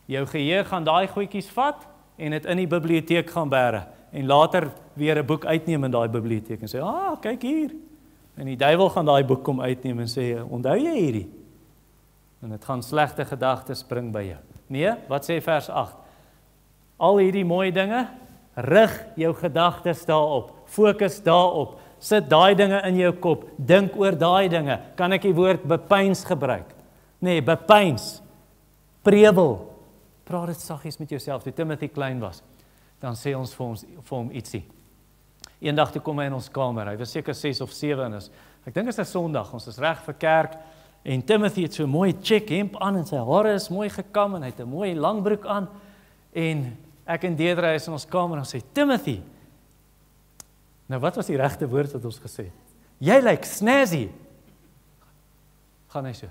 jou geheue gaan daai goedjies vat, en dit in die biblioteek gaan bære, en later weer 'n boek uitneem in daai biblioteek, en sê, kyk hier. En die duiwel gaan daai boek kom uitneem en sê, onthou jy hierdie? En dit gaan slegte gedagtes bring by jou. Nee, wat sê vers 8? Al hierdie mooi dinge, rig jou gedagtes daarop, fokus daarop, sit daai dinge in jou kop, dink oor daai dinge. Kan ek die woord bepeins gebruik? Nee, bepeins, prevel. Praat dit saggies met jouself. Toe Timothy klein was, dan sê ons vir hom ietsie. Eendag toe kom hy in ons kamer, hy was seker 6 of 7 en ek dink is 'n Sondag, ons is reg vir kerk, en Timothy het so 'n mooi check hemp aan, en sy hare is mooi gekam, en hy het 'n mooi langbroek aan, en ek en Deidre is in ons kamer, en ons sê, Timothy, nou wat was die regte woord wat ons gesê het? Jy lyk snazzy. Gaan hy so.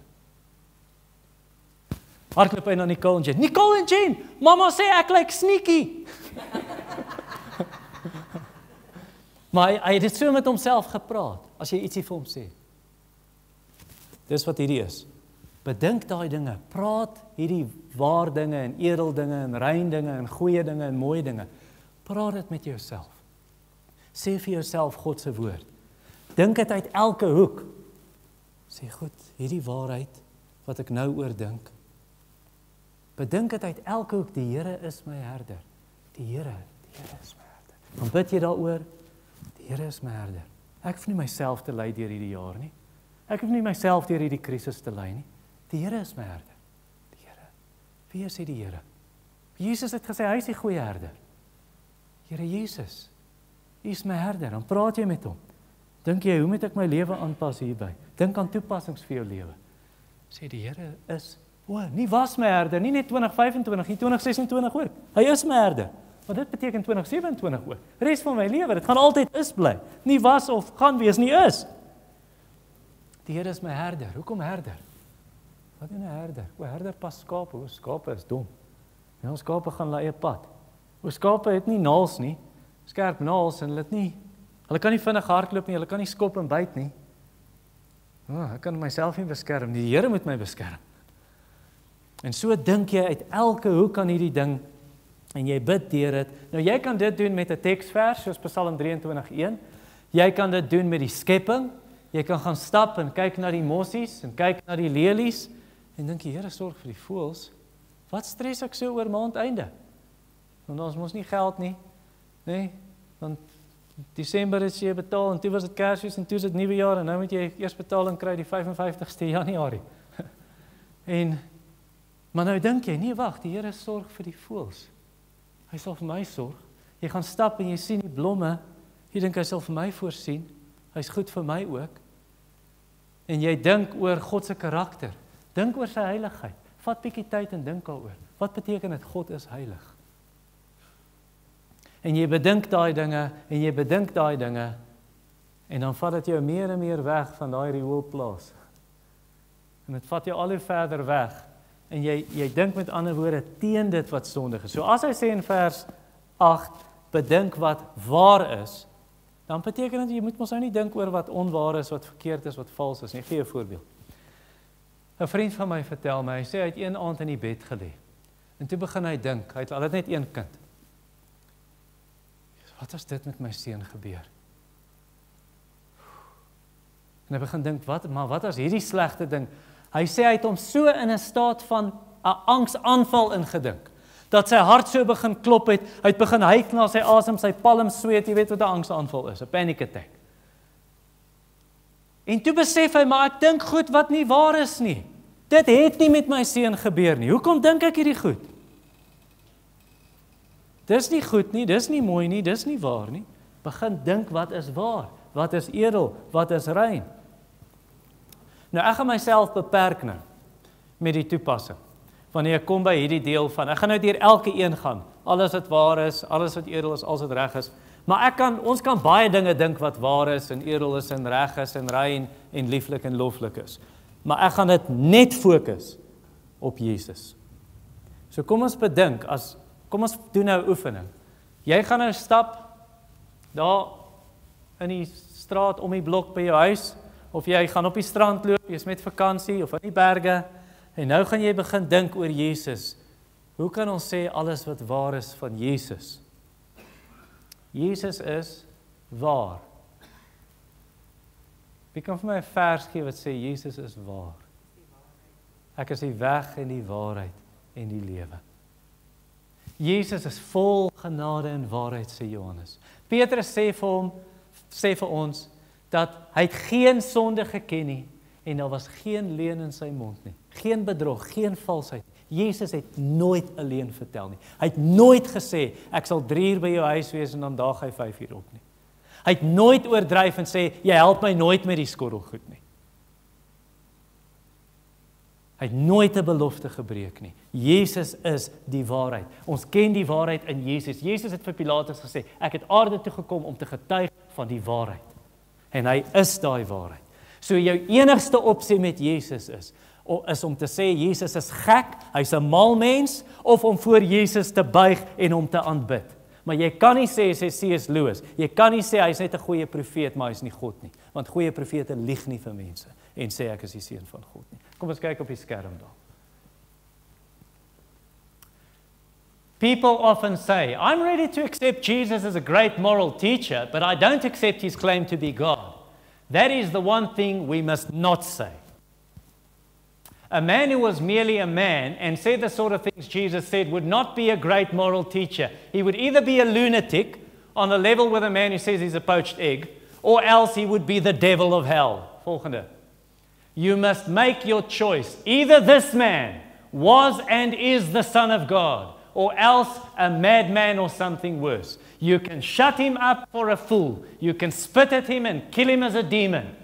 Hardloop hy na Nicole en Jane. Nicole en Jane, mama sê ek lyk sneaky. Maar hy het dit so met homself gepraat, as jy ietsie vir hom sê. Dis wat hierdie is. Bedink daai dinge, praat hierdie waar dinge en edel dinge en rein dinge en goeie dinge en mooi dinge. Praat dit met jouself. Sê vir jouself God se woord. Dink dit uit elke hoek. Sê goed, hierdie waarheid wat ek nou oor dink. Bedink dit uit elke hoek, die Here is my herder. Die Here is my herder. Dan bid jy daaroor, die Here is my herder. Ek hoef nie myself te lei deur hierdie jaar nie. Ek hoef nie myself deur hierdie krisis te lei nie. Die Here is my herder. Die Here. Wie is die Here? Jesus het gesê, hy is die goeie herder. Here Jesus, hy is my herder. Dan praat jy met hom. Dink jy, hoe moet ek my lewe aanpas hierby? Dink aan toepassings vir jou lewe. Sê die Here is, nie was my herder, nie net 2025, nie 2026 ook. Hy is my herder. Maar dit beteken 2027 ook. Res van my lewe, dit gaan altyd is bly. Nie was of gaan wees, nie is. Die Here is my herder. Hoekom herder? Wat doen 'n herder? Herder pas skape. Skape is dom. Ja, skape gaan hulle eie pad. Skape het nie naels nie, skerp naels en hulle kan nie vinnig hardloop nie, hulle kan nie skop en byt nie. Ek kan myself nie beskerm nie, die Here moet my beskerm. En so dink jy uit elke hoek aan hierdie ding en jy bid deur dit. Nou jy kan dit doen met 'n teksvers soos Psalm 23:1. Jy kan dit doen met die skepping. Jy kan gaan stap en kyk na die mossies en kyk na die lelies en dink die Here sorg vir die voëls. Wat stres ek so oor maandeinde? Want ons mos nie geld nie. Nee, want Desember is jy betaal en toe was dit Kersfees en toe is dit nuwe jaar en nou moet jy eers betaling kry die 55ste Januarie. Maar nou dink jy, nee wag, die Here sorg vir die voëls. Hy sal vir my sorg. Jy gaan stap en jy sien die blomme. Jy dink hy sal vir my voorsien. Hy's goed vir my ook. En jy dink oor God se karakter. Dink oor sy heiligheid. Vat bietjie tyd en dink daaroor. Wat beteken dit God is heilig? En jy bedink daai dinge en jy bedink daai dinge en dan vat dit jou meer en meer weg van daai rioolplaas. En dit vat jou al hoe verder weg. En jy dink met ander woorde teen dit wat sondig is. So as hy sê in vers 8, bedink wat waar is, dan beteken dit jy moet mos nou nie dink oor wat onwaar is, wat verkeerd is, wat vals is nie. Ek gee 'n voorbeeld. 'n Vriend van my vertel my, hy sê hy het een aand in die bed gelê. En toe begin hy dink, hy het al net een kind. Wat as dit met my seun gebeur? En hy begin dink, wat as hierdie slegte ding? Hy sê hy het hom so in 'n staat van 'n angsaanval ingedink, dat sy hart so begin klop het, hy het begin hyk na sy asem, sy palm sweet, jy weet wat 'n angsaanval is, 'n panic attack. En toe besef hy, maar ek dink goed wat nie waar is nie. Dit het nie met my seun gebeur nie. Hoekom dink ek hierdie goed? Dis nie goed nie, dis nie mooi nie, dis nie waar nie. Begin dink wat is waar, wat is edel, wat is rein. Nou ek gaan myself beperk nou met die toepassing. Wanneer ek kom by hierdie deel van, ek gaan nou deur elke een gaan. Alles wat waar is, alles wat edel is, alles wat reg is. Maar ons kan baie dinge dink wat waar is en edel is en reg is en rein en lieflik en loflik is. Maar ek gaan dit net fokus op Jesus. So kom ons bedink, kom ons doen nou 'n oefening. Jy gaan nou stap daar in die straat om die blok by jou huis, of jy gaan op die strand loop, jy is met vakansie of in die berge, en nou gaan jy begin dink oor Jesus. Hoe kan ons sê alles wat waar is van Jesus? Jesus is waar. Wie kan vir my 'n vers gee wat sê Jesus is waar? Ek is die weg en die waarheid en die lewe. Jesus is vol genade en waarheid, sê Johannes. Petrus sê vir ons dat hy het geen sonde geken nie en daar was geen leuen in sy mond nie. Geen bedrog, geen valsheid. Jesus het nooit 'n leuen vertel nie. Hy het nooit gesê ek sal 3 uur by jou huis wees en dan daag hy 5 uur op nie. Hy het nooit oordryf en sê jy help my nooit met die skorrelgoed nie. Hy het nooit 'n belofte gebreek nie. Jesus is die waarheid. Ons ken die waarheid in Jesus. Jesus het vir Pilatus gesê, ek het aarde toe gekom om te getuig van die waarheid. En hy is daai waarheid. So jou enigste opsie met Jesus is om te sê Jesus is gek, hy's 'n mal mens, of om voor Jesus te buig en hom te aanbid. Maar jy kan nie sê C.S. Lewis, jy kan nie sê hy is net 'n goeie profeet, maar hy is nie God nie. Want goeie profete lieg nie vir mense en sê ek is die seun van God nie. Kom ons kyk op die skerm daar. People often say, I'm ready to accept Jesus as a great moral teacher, but I don't accept his claim to be God. That is the one thing we must not say. A man who was merely a man and said the sort of things Jesus said would not be a great moral teacher. He would either be a lunatic on the level with a man who says he's a poached egg, or else he would be the devil of hell. Volgende. You must make your choice. Either this man was and is the Son of God, or else a madman or something worse. You can shut him up for a fool. You can spit at him and kill him as a demon.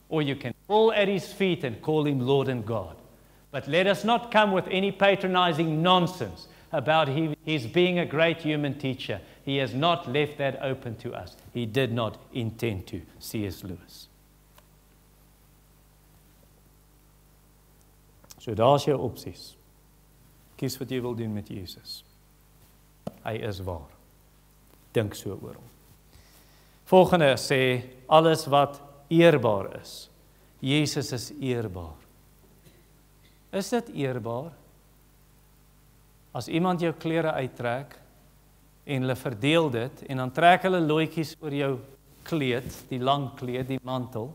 Or you can fall at his feet and call him Lord and God. But let us not come with any patronizing nonsense about his being a great human teacher. He has not left that open to us. He did not intend to. C.S. Lewis. So daar's jou opsies. Kies wat jy wil doen met Jesus. Hy is waar. Dink so oor hom. Volgende sê, alles wat eerbaar is. Jesus is eerbaar. Is dit eerbaar? As iemand jou klere uittrek, en hulle verdeel dit, en dan trek hulle looitjies oor jou kleed, die lang kleed, die mantel,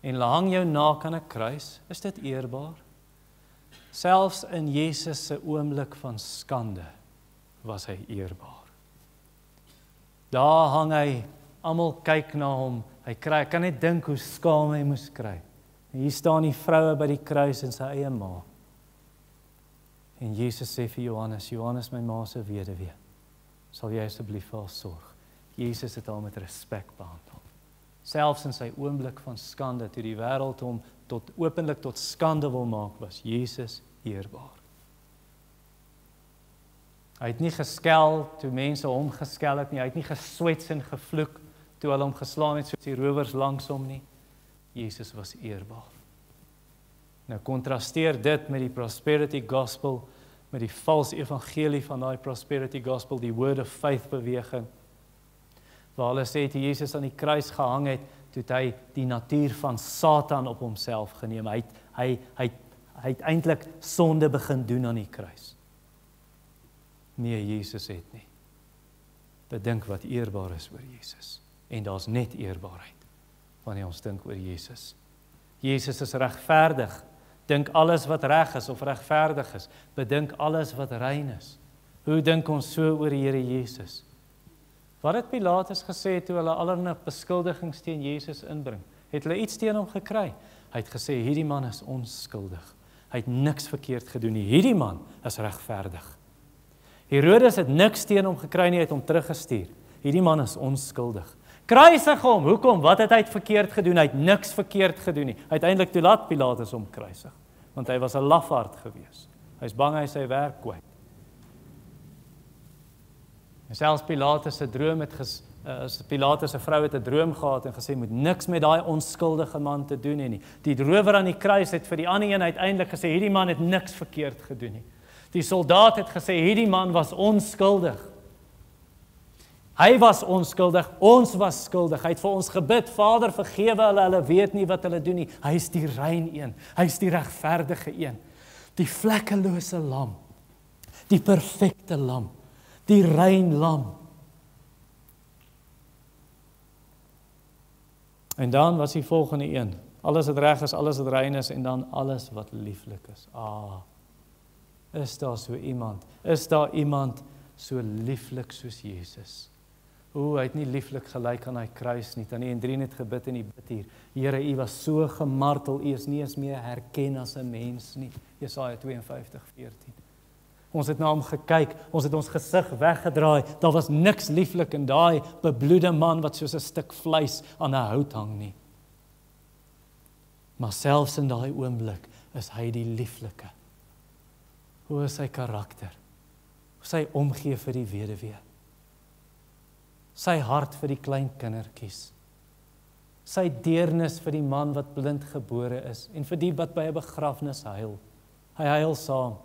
en hulle hang jou naak aan 'n kruis, is dit eerbaar? Selfs in Jesus se oomblik van skande, was hy eerbaar. Daar hang hy, almal kyk na hom, hy kan net dink hoe skaam hy moes kry. En hier staan die vroue by die kruis en sy eie ma. En Jesus sê vir Johannes, my ma se weduwee, sal jy asseblief vir haar sorg. Jesus het haar met respek behandel. Selfs in sy oomblik van skande, toe die wêreld hom openlik tot skande wil maak, was Jesus eerbaar. Hy het nie geskel toe mense hom geskel het nie, hy het nie geswets en gevloek toe hulle hom geslaan het soos die rowers langs hom nie. Jesus was eerbaar. Nou kontrasteer dit met die prosperity gospel, met die valse evangelie van daai prosperity gospel, die word of faith beweging, waar hulle sê toe Jesus aan die kruis gehang het, toe het hy die natuur van Satan op homself geneem. Hy het eintlik sonde begin doen aan die kruis. Nee, Jesus het nie. Bedink wat eerbaar is oor Jesus. En daar's net eerbaarheid wanneer ons dink oor Jesus. Jesus is regverdig. Dink alles wat reg is of regverdig is. Bedink alles wat rein is. Hoe dink ons so oor die Here Jesus? Wat het Pilatus gesê toe hulle allerlei beskuldigings teen Jesus inbring? Het hulle iets teen hom gekry? Hy het gesê, hierdie man is onskuldig. Hy het niks verkeerd gedoen nie. Hierdie man is regverdig. Herodes het niks teen hom gekry nie, hy het hom teruggestuur. Hierdie man is onskuldig. Kruisig hom, hoekom? Wat het hy verkeerd gedoen? Hy het niks verkeerd gedoen nie. Uiteindelik toe laat Pilatus hom kruisig, want hy was 'n lafaard gewees. Hy is bang hy sy werk kwyt. En selfs Pilatus se droom het Pilatus se vrou het 'n droom gehad en gesê moet niks met daai onskuldige man te doen hê nie. Die rower aan die kruis het vir die ander een uiteindelik gesê hierdie man het niks verkeerd gedoen nie. Die soldaat het gesê hierdie man was onskuldig. Hy was onskuldig, ons was skuldig. Hy het vir ons gebid, Vader vergewe hulle weet nie wat hulle doen nie. Hy is die rein een, hy is die regverdige een. Die vlekkelose lam, die perfekte lam, die rein lam. En dan was die volgende een, alles wat reg is, alles wat rein is, en dan alles wat lieflik is. Is daar so iemand? Is daar iemand so lieflik soos Jesus? Hy het nie lieflik gelyk aan hy kruis nie. Tannie Hendrien het gebid in die bid hier. Here, u was so gemartel, u is nie eens meer herken as 'n mens nie. Jesaja 52:14. Ons het na hom gekyk, ons het ons gesig weggedraai. Daar was niks lieflik in daai bebloede man wat soos 'n stuk vleis aan 'n hout hang nie. Maar selfs in daai oomblik is hy die lieflike. Hoe is sy karakter? Sy omgee vir die weduwee. Sy hart vir die klein kindertjies. Sy deernis vir die man wat blind gebore is en vir die wat by 'n begrafnis huil. Hy huil saam.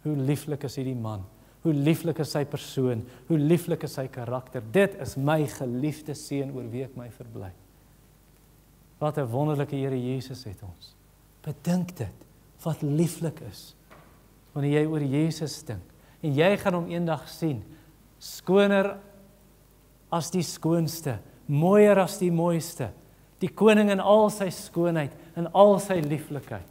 Hoe lieflik is hierdie man. Hoe lieflik is sy persoon, hoe lieflik is sy karakter. Dit is my geliefde seun oor wie ek my verbly. Wat 'n wonderlike Here Jesus het ons. Bedink dit, wat lieflik is, wanneer jy oor Jesus dink. En jy gaan hom eendag sien, skoner as die skoonste, mooier as die mooiste, die koning in al sy skoonheid, in al sy lieflikheid.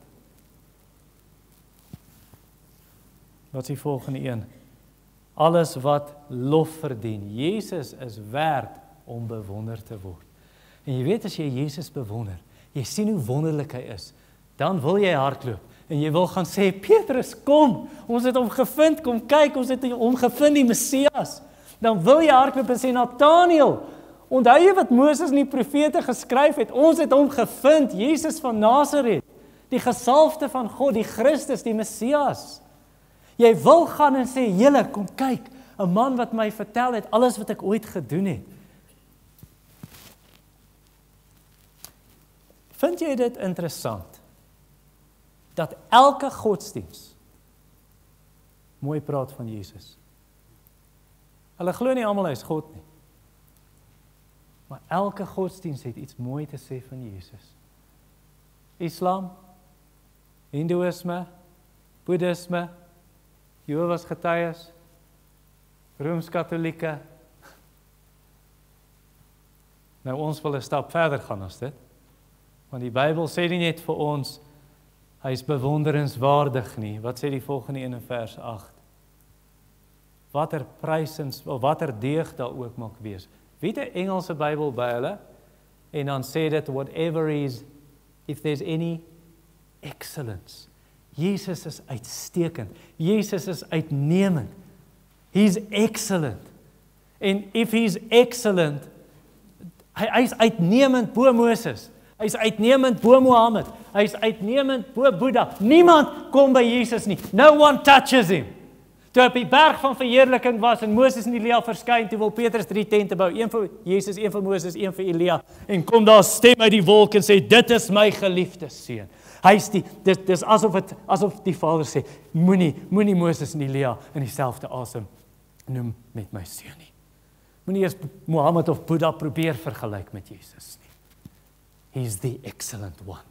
Wat is die volgende een? Alles wat lof verdien. Jesus is werd om bewonder te word. En jy weet as jy Jesus bewonder, jy sien hoe wonderlik hy is, dan wil jy hardloop en jy wil gaan sê, Petrus, kom, ons het hom gevind, kom kyk, ons het hom gevind, die Messias. Dan wil jy hardloop en sê, Nathanael, onthou jy wat Moses en die profete geskryf het, ons het hom gevind, Jesus van Nasaret, die gesalfde van God, die Christus, die Messias. Jy wil gaan en sê, julle, kom kyk, 'n man wat my vertel het, alles wat ek ooit gedoen het. Vind jy dit interessant, dat elke godsdiens mooi praat van Jesus? Hulle glo nie almal hy is God nie. Maar elke godsdiens het iets mooi te sê van Jesus. Islam, Hindoeïsme, Boeddhisme, Jehovah's Getuies, Rooms-Katolieke. Nou ons wil 'n stap verder gaan as dit. Want die Bybel sê nie net vir ons, hy is bewonderenswaardig nie. Wat sê die volgende een in vers 8? Watter prysens, of watter deeg daar ook mag wees. Wie het 'n Engelse Bybel by hulle? En dan sê dit, whatever is, if there's any excellence. Jesus is uitstekend. Jesus is uitnemend. He's excellent. En if he's excellent, hy is uitnemend bo Moses. Hy is uitnemend bo Mohammed. Hy is uitnemend bo Boeddha. Niemand kom by Jesus nie. No one touches him. Toe op die berg van verheerliking was en Moses en Elia verskyn, toe wil Petrus 3 tente bou, een vir Jesus, een vir Moses, een vir Elia, en kom daar stem uit die wolk en sê, dit is my geliefde seun. Hy is dis asof die Vader sê, moenie Moses en Elia in dieselfde asem noem met my seun nie. Moenie eers Mohammed of Boeddha probeer vergelyk met Jesus nie. He's the excellent one.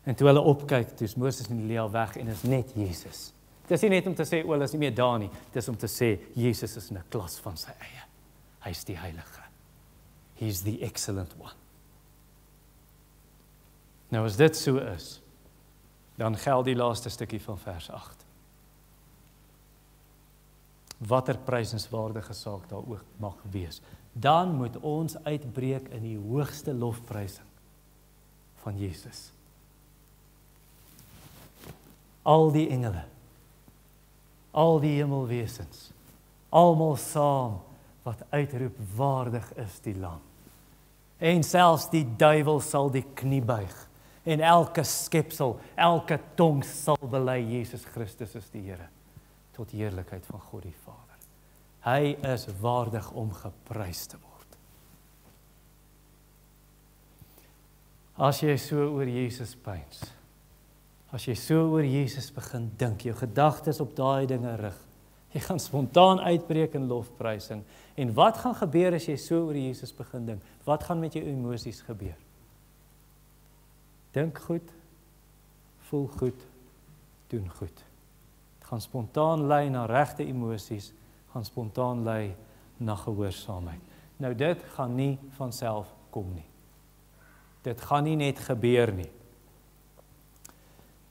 En toe hulle opkyk, toe is Moses en Elia weg en is net Jesus. Dit is nie net om te sê, hulle is nie meer daar nie. Dit is om te sê, Jesus is in 'n klas van sy eie. Hy is die heilige. He's the excellent one. Nou as dit so is, dan geld die laaste stukkie van vers 8. Watter prysenswaardige saak daar ook mag wees. Dan moet ons uitbreek in die hoogste lofprysing van Jesus. Al die engele, al die hemelwesens, almal saam wat uitroep, waardig is die lam. En selfs die duiwel sal die knie buig, en elke skepsel, elke tong sal bely, Jesus Christus is die Here, tot heerlikheid van God die Vader. Hy is waardig om geprys te word. As jy so oor Jesus pyns, as jy so oor Jesus begin dink, jou gedagtes op daai dinge rig, jy gaan spontaan uitbreek in lofprysing. En wat gaan gebeur as jy so oor Jesus begin dink? Wat gaan met jou emosies gebeur? Dink goed, voel goed, doen goed. Het gaan spontaan lei na regte emosies, gaan spontaan lei na gehoorsaamheid. Nou dit gaan nie van self kom nie. Dit gaan nie net gebeur nie.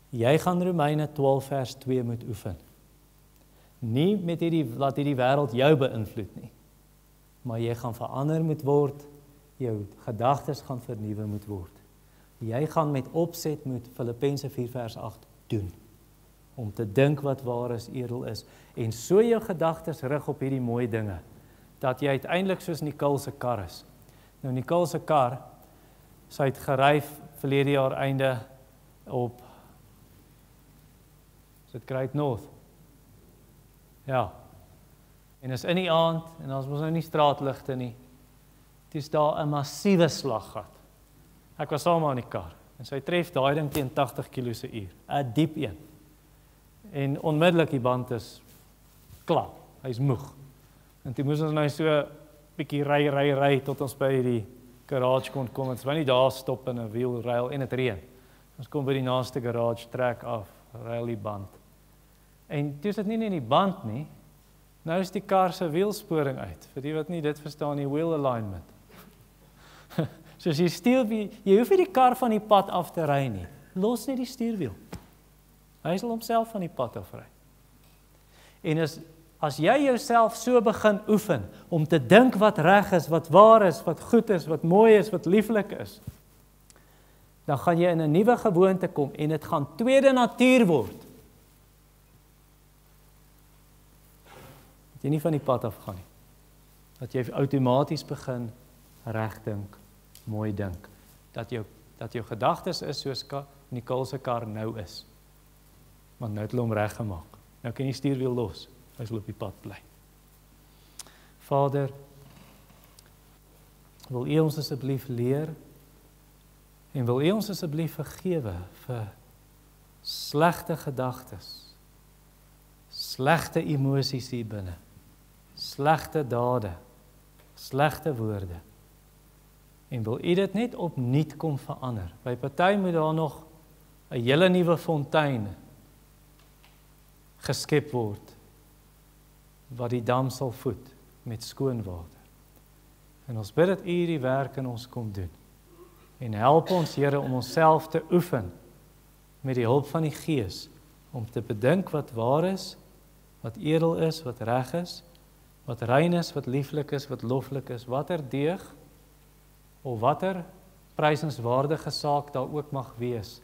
Jy gaan Romeine 12 vers 2 moet oefen. Nie met laat hierdie wêreld jou beïnvloed nie, maar jy gaan verander moet word, jou gedagtes gaan vernuwe moet word. Jy gaan met opset moet Filippense 4 vers 8 doen, om te dink wat waar is, edel is, en so jou gedagtes rig op hierdie mooi dinge, dat jy uiteindelik soos Nicole se kar is. Nou Nicole se kar, sy het gery verlede jaar einde op dit Great North. Ja. En is in die aand, en ons mos nou nie straatligte nie. Dit is daar 'n massiewe slaggat. Ek was saam aan die kar, en sy tref daai ding teen 80 km/h, 'n diep een. En onmiddellik die band is klap. hy's moeg. En toe moes ons nou so bietjie ry tot ons by die garage kon kom. Ons wou nie daar stop in 'n wielruil en dit reën. Ons kom by die naaste garage, trek af, ruil die band. En toe is dit nie net die band nie, nou is die kar se wielsporing uit. Vir die wat nie dit verstaan, die wheel alignment. So as jy hoef nie die kar van die pad af te ry nie. Los net die stuurwiel. Hy sal homself van die pad af ry. En as jy jouself so begin oefen om te dink wat reg is, wat waar is, wat goed is, wat mooi is, wat lieflik is, dan gaan jy in 'n nuwe gewoonte kom en dit gaan tweede natuur word. Dat jy nie van die pad af gaan nie. Dat jy outomaties begin reg dink, mooi dink. Dat jou gedagtes is soos Nicole se kar nou is. Want nou het hulle hom reggemaak. Nou kan jy stuurwiel los. Hy sal op die pad bly. Vader, wil U ons asseblief leer en wil U ons asseblief vergewe vir slegte gedagtes, slegte emosies hier binne, slegte dade, slegte woorde. En wil U dit net opnuut kom verander. By party moet daar nog 'n hele nuwe fontein geskep word, wat die dam sal voed met skoon water. En ons bid dat U die werk in ons kom doen. En help ons, Here, om onsself te oefen met die hulp van die Gees, om te bedink wat waar is, wat edel is, wat reg is, wat rein is, wat lieflik is, wat loflik is, watter deeg, of watter prysenswaardige saak daar ook mag wees,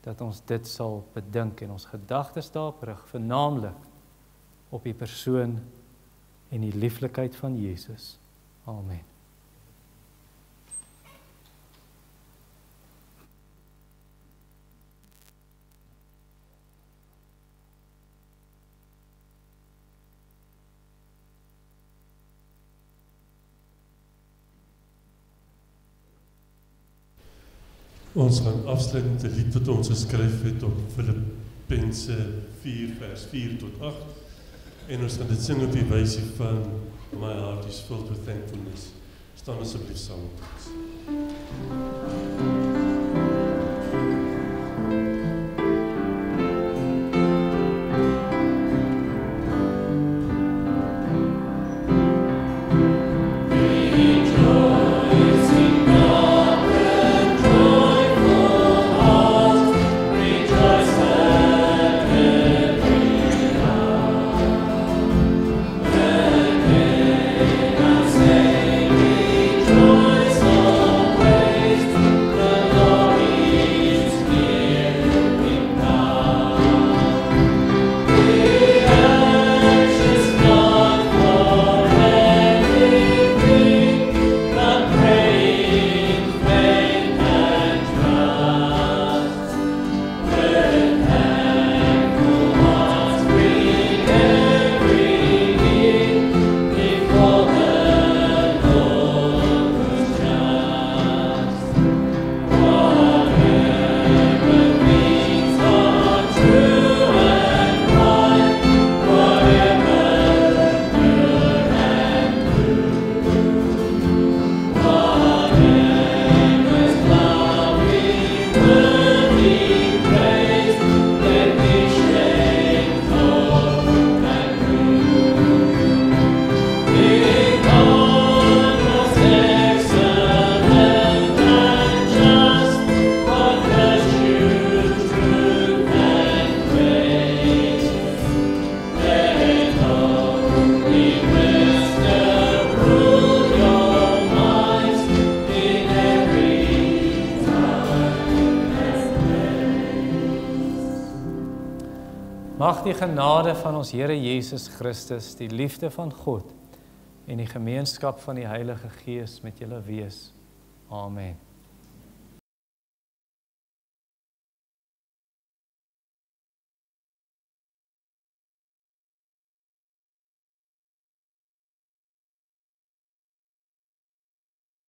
dat ons dit sal bedink en ons gedagtes daarop rig, vernaamlik op die persoon en die lieflikheid van Jesus. Amen. Ons gaan afsluit met 'n lied wat ons geskryf het op Filippense 4 vers 4 tot 8 en ons gaan dit sing op die wysie van My Heart is Filled with Thankfulness. Staan asseblief saam met ons. Mag die genade van ons Here Jesus Christus, die liefde van God en die gemeenskap van die Heilige Gees met julle wees. Amen.